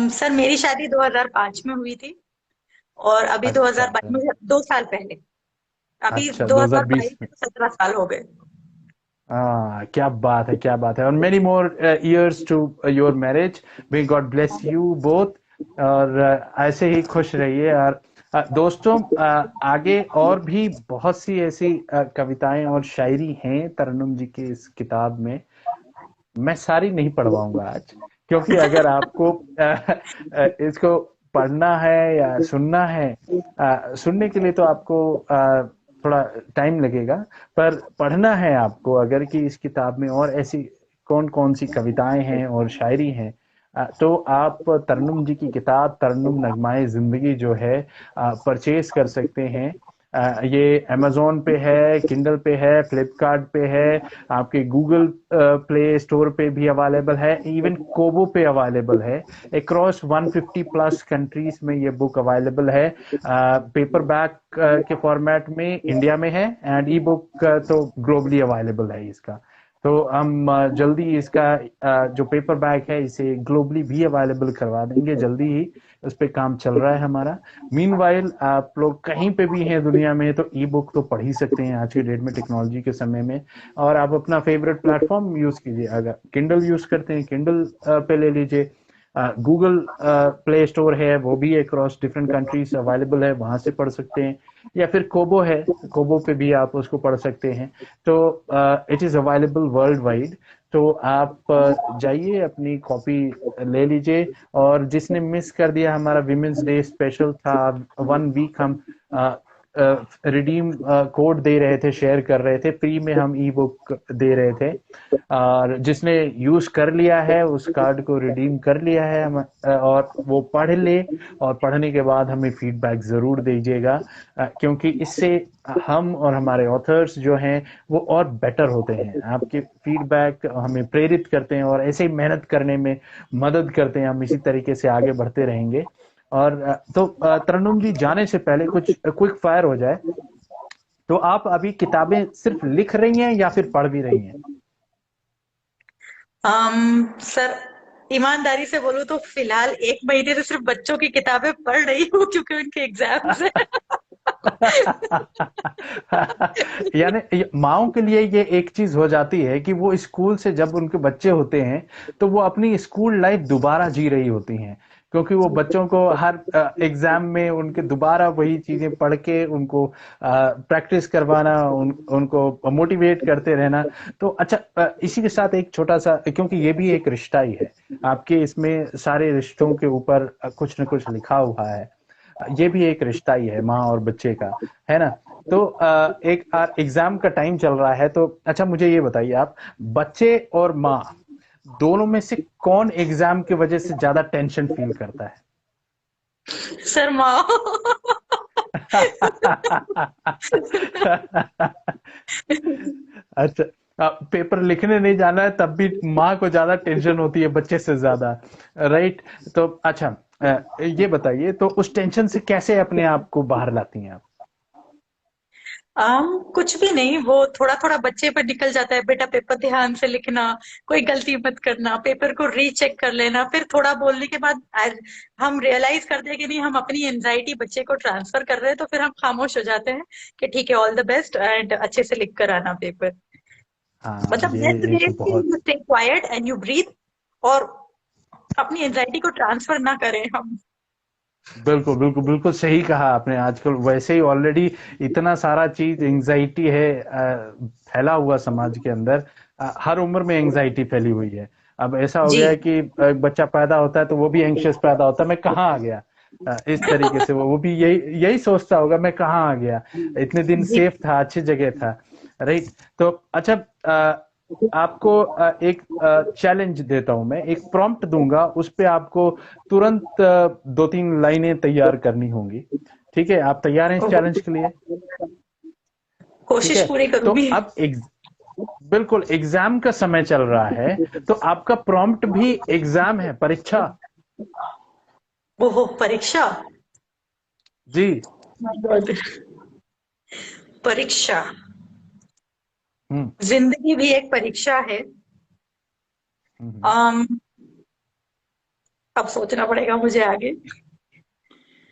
सर, मेरी शादी 2005 में हुई थी, और अभी अच्छा। 2022 में, 2 साल पहले। अभी अच्छा, 2022 2020 में में। तो 17 साल हो गए। क्या बात है, क्या बात है। और many more years to your marriage. May God bless you both. और ऐसे ही खुश रहिए। और दोस्तों, आगे और भी बहुत सी ऐसी कविताएं और शायरी हैं तरन्नुम जी की इस किताब में। मैं सारी नहीं पढ़वाऊंगा आज, क्योंकि अगर आपको इसको पढ़ना है या सुनना है, सुनने के लिए तो आपको थोड़ा टाइम लगेगा। पर पढ़ना है आपको अगर, कि इस किताब में और ऐसी कौन कौन सी कविताएं हैं और शायरी हैं, तो आप तरन्नुम जी की किताब तरन्नुम नगमाए जिंदगी जो है परचेज कर सकते हैं। ये अमेजोन पे है, किंडल पे है, फ्लिपकार्ट पे है, आपके गूगल प्ले स्टोर पे भी अवेलेबल है, इवन कोबो पे अवेलेबल है। अक्रॉस 150 प्लस कंट्रीज में ये बुक अवेलेबल है। पेपर बैक के फॉर्मेट में इंडिया में है, एंड ई बुक तो ग्लोबली अवेलेबल है इसका। तो हम जल्दी इसका जो पेपर बैक है इसे ग्लोबली भी अवेलेबल करवा देंगे जल्दी ही। उस पर काम चल रहा है हमारा। मीनवाइल आप लोग कहीं पे भी हैं दुनिया में, तो ई बुक तो पढ़ ही सकते हैं आज की डेट में, टेक्नोलॉजी के समय में। और आप अपना फेवरेट प्लेटफॉर्म यूज कीजिए। अगर किंडल यूज करते हैं, किंडल पे ले लीजिए। गूगल प्ले स्टोर है, वो भी अक्रॉस डिफरेंट कंट्रीज अवेलेबल है, वहां से पढ़ सकते हैं। या फिर कोबो है, कोबो पे भी आप उसको पढ़ सकते हैं। तो it is available world wide. तो आप जाइए अपनी कॉपी ले लीजिए। और जिसने मिस कर दिया, हमारा विमेंस डे स्पेशल था, 1 वीक हम रिडीम कोड दे रहे थे, शेयर कर रहे थे, फ्री में हम ई बुक दे रहे थे। और जिसने यूज कर लिया है, उस कार्ड को रिडीम कर लिया है, हम और वो पढ़ ले, और पढ़ने के बाद हमें फीडबैक जरूर दीजिएगा, क्योंकि इससे हम और हमारे ऑथर्स जो हैं वो और बेटर होते हैं। आपके फीडबैक हमें प्रेरित करते हैं और ऐसे ही मेहनत करने में मदद करते हैं। हम इसी तरीके से आगे बढ़ते रहेंगे। और तो तरन्नुम जी, जाने से पहले कुछ क्विक फायर हो जाए, तो आप अभी किताबें सिर्फ लिख रही हैं या फिर पढ़ भी रही हैं? सर, ईमानदारी से बोलूं तो फिलहाल 1 महीने से सिर्फ बच्चों की किताबें पढ़ रही हूँ क्योंकि उनके एग्जाम्स है। यानी माओ के लिए ये एक चीज हो जाती है कि वो स्कूल से जब उनके बच्चे होते हैं, तो वो अपनी स्कूल लाइफ दोबारा जी रही होती हैं, क्योंकि वो बच्चों को हर एग्जाम में उनके दोबारा वही चीजें पढ़ के उनको प्रैक्टिस करवाना, उनको मोटिवेट करते रहना। तो अच्छा, इसी के साथ एक छोटा सा, क्योंकि ये भी एक रिश्ता ही है, आपके इसमें सारे रिश्तों के ऊपर कुछ न कुछ लिखा हुआ है। ये भी एक रिश्ता ही है, माँ और बच्चे का, है ना? तो एक एग्जाम का टाइम चल रहा है, तो अच्छा मुझे ये बताइए आप, बच्चे और माँ दोनों में से कौन एग्जाम की वजह से ज्यादा टेंशन फील करता है? सर माँ। अच्छा, पेपर लिखने नहीं जाना है तब भी माँ को ज्यादा टेंशन होती है बच्चे से ज्यादा, राइट? तो अच्छा, ये बताइए, तो उस टेंशन से कैसे अपने आप को बाहर लाती हैं आप? कुछ भी नहीं, वो थोड़ा थोड़ा बच्चे पर निकल जाता है, बेटा पेपर ध्यान से लिखना, कोई गलती मत करना, पेपर को रीचेक कर लेना। फिर थोड़ा बोलने के बाद हम रियलाइज करते हैं कि नहीं, हम अपनी एंजाइटी बच्चे को ट्रांसफर कर रहे हैं, तो फिर हम खामोश हो जाते हैं कि ठीक है, ऑल द बेस्ट एंड अच्छे से लिख कर आना पेपर। हाँ, मतलब ये बेस्ट एक वे बहुत, you stay quiet and you breathe, और अपनी एंजाइटी को ट्रांसफर ना करें हम। बिल्कुल बिल्कुल बिल्कुल सही कहा आपने। आजकल वैसे ही ऑलरेडी इतना सारा चीज एंजाइटी है, फैला हुआ समाज के अंदर। हर उम्र में एंजाइटी फैली हुई है। अब ऐसा हो जी। गया है कि बच्चा पैदा होता है तो वो भी एंग्शियस पैदा होता है, मैं कहाँ आ गया। इस तरीके से वो भी यही यही सोचता होगा, मैं कहाँ आ गया, इतने दिन जी। सेफ था, अच्छी जगह था, राइट? तो अच्छा, आपको एक चैलेंज देता हूं, मैं एक प्रॉम्प्ट दूंगा, उस पे आपको तुरंत 2-3 लाइनें तैयार करनी होंगी। ठीक है, आप तैयार हैं इस चैलेंज के लिए? ठीक कोशिश है, पूरी तो करूंगी। अब बिल्कुल एग्जाम का समय चल रहा है, तो आपका प्रॉम्प्ट भी एग्जाम है, परीक्षा। ओहो, परीक्षा। जी। My God। परीक्षा। हम्म। जिंदगी भी एक परीक्षा है। हम्म। um, अब सोचना पड़ेगा मुझे आगे।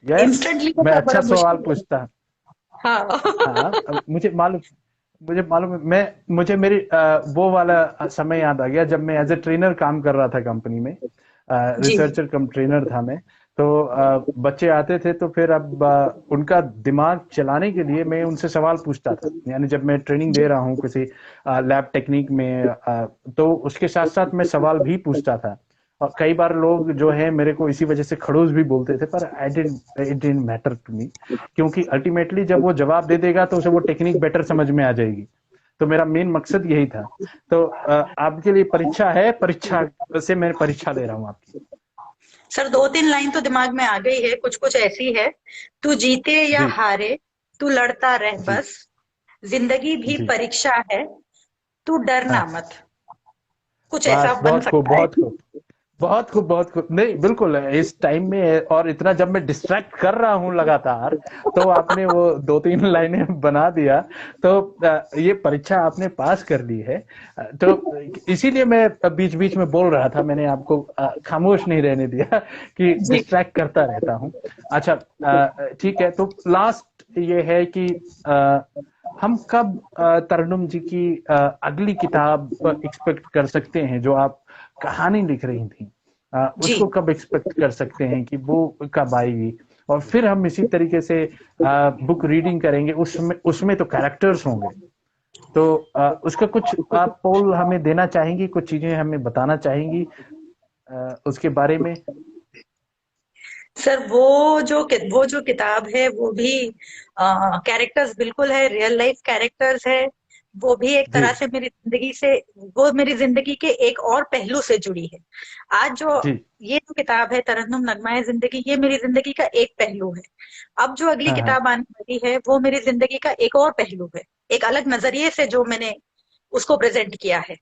यस, इंस्टेंटली मैं तो अच्छा बड़ा सवाल मुश्किल पूछता। है। हाँ। हाँ, अब मुझे मालूम है, मैं मुझे मेरी वो वाला समय याद आ गया जब मैं एज ए ट्रेनर काम कर रहा था कंपनी में। जी। रिसर्चर कम ट्रेनर था मैं। तो बच्चे आते थे, तो फिर अब उनका दिमाग चलाने के लिए मैं उनसे सवाल पूछता था। यानी जब मैं ट्रेनिंग दे जी। रहा हूँ किसी लैब टेक्निक में, तो उसके साथ साथ मैं सवाल भी पूछता था। और कई बार लोग जो है मेरे को इसी वजह से खड़ूस भी बोलते थे, पर it didn't matter to me, क्योंकि अल्टीमेटली जब वो जवाब दे देगा तो उसे वो टेक्निक बेटर समझ में आ जाएगी। तो मेरा मेन मकसद यही था। तो आपके लिए परीक्षा है, परीक्षा से मैं परीक्षा ले रहा हूँ आपकी। सर, 2-3 लाइन तो दिमाग में आ गई है, कुछ कुछ ऐसी है। तू जीते या जी। हारे, तू लड़ता रह जी। बस, जिंदगी भी जी। परीक्षा है, तू डरना हाँ, मत। कुछ ऐसा बस बन बहुत खूब, सकता है। बहुत खूब, बहुत खूब, बहुत खूब। नहीं, बिल्कुल इस टाइम में और इतना जब मैं डिस्ट्रैक्ट कर रहा हूँ लगातार, तो आपने वो 2-3 लाइनें बना दिया। तो ये परीक्षा आपने पास कर ली है। तो इसीलिए मैं बीच बीच में बोल रहा था, मैंने आपको खामोश नहीं रहने दिया कि जी। डिस्ट्रैक्ट करता रहता हूँ। अच्छा, ठीक है, तो लास्ट ये है कि हम कब तरन्नुम जी की अगली किताब एक्सपेक्ट कर सकते हैं? जो आप कहानी लिख रही थी, जी। उसको कब एक्सपेक्ट कर सकते हैं कि वो कब आएगी? और फिर हम इसी तरीके से बुक रीडिंग करेंगे, उसमें उसमें तो कैरेक्टर्स होंगे। तो उसका कुछ आप पोल हमें देना चाहेंगी, कुछ चीजें हमें बताना चाहेंगी उसके बारे में? सर वो जो किताब है वो भी कैरेक्टर्स बिल्कुल है, रियल लाइफ कैरेक्टर्स है। वो भी एक जी तरह से मेरी जिंदगी से, वो मेरी जिंदगी के एक और पहलू से जुड़ी है। आज जो जी। ये जो किताब है तरन्नुम नगमाए जिंदगी, ये मेरी जिंदगी का एक पहलू है। अब जो अगली हाँ हाँ। किताब आने वाली है वो मेरी जिंदगी का एक और पहलू है, एक अलग नजरिए से जो मैंने उसको प्रेजेंट किया है।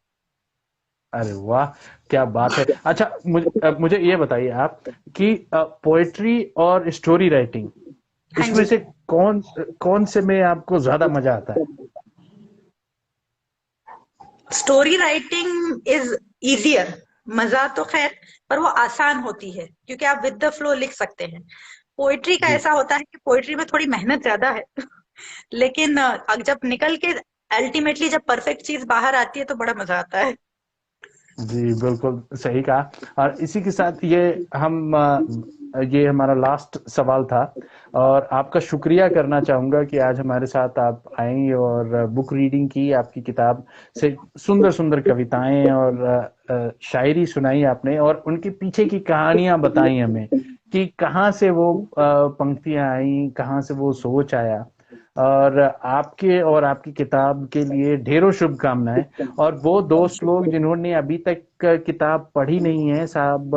अरे वाह, क्या बात है। अच्छा, मुझे ये बताइए आप कि पोएट्री और स्टोरी राइटिंग, हाँ इसमें जी। से कौन कौन से में आपको ज्यादा मजा आता है? Story writing is easier. मजा तो खैर, पर वो आसान होती है क्योंकि आप विद द फ्लो लिख सकते हैं। पोइट्री का जी ऐसा होता है कि पोइट्री में थोड़ी मेहनत ज्यादा है लेकिन जब निकल के अल्टीमेटली जब परफेक्ट चीज बाहर आती है तो बड़ा मजा आता है। जी, बिल्कुल सही कहा। और इसी के साथ ये हमारा लास्ट सवाल था, और आपका शुक्रिया करना चाहूंगा कि आज हमारे साथ आप आई और बुक रीडिंग की, आपकी किताब से सुंदर सुंदर कविताएं और शायरी सुनाई आपने, और उनके पीछे की कहानियां बताई हमें कि कहाँ से वो पंक्तियां आई, कहाँ से वो सोच आया। और आपके और आपकी किताब के लिए ढेरों शुभकामनाएं। और वो दोस्त लोग जिन्होंने अभी तक किताब पढ़ी नहीं है साहब,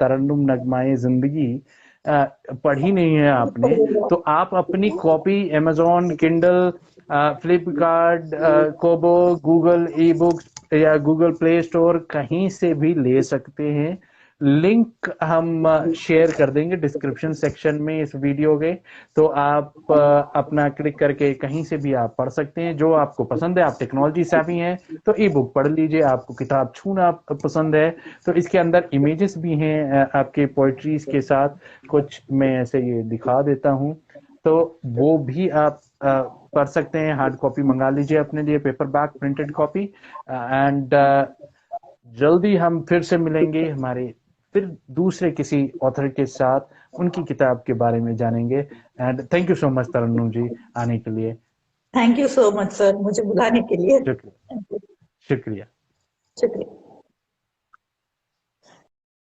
तरन्नुम नगमाए जिंदगी पढ़ी नहीं है आपने, तो आप अपनी copy Amazon Kindle, Flipkart, Kobo, Google e books या गूगल प्ले स्टोर कहीं से भी ले सकते हैं। लिंक हम शेयर कर देंगे डिस्क्रिप्शन सेक्शन में इस वीडियो के। तो आप अपना क्लिक करके कहीं से भी आप पढ़ सकते हैं जो आपको पसंद है। आप टेक्नोलॉजी savvy हैं तो ई बुक पढ़ लीजिए, आपको किताब छूना पसंद है तो इसके अंदर इमेजेस भी हैं आपके पोइट्रीज के साथ। कुछ मैं ऐसे ये दिखा देता हूँ, तो वो भी आप पढ़ सकते हैं। हार्ड कॉपी मंगा लीजिए अपने लिए, paper back printed copy. And जल्दी हम फिर से मिलेंगे, हमारे फिर दूसरे किसी ऑथर के साथ उनकी किताब के बारे में जानेंगे। And thank you so much Tarannum ji आने के लिए। Thank you so much sir, मुझे बुलाने के लिए। शुक्रिया। शुक्रिया। शुक्रिया।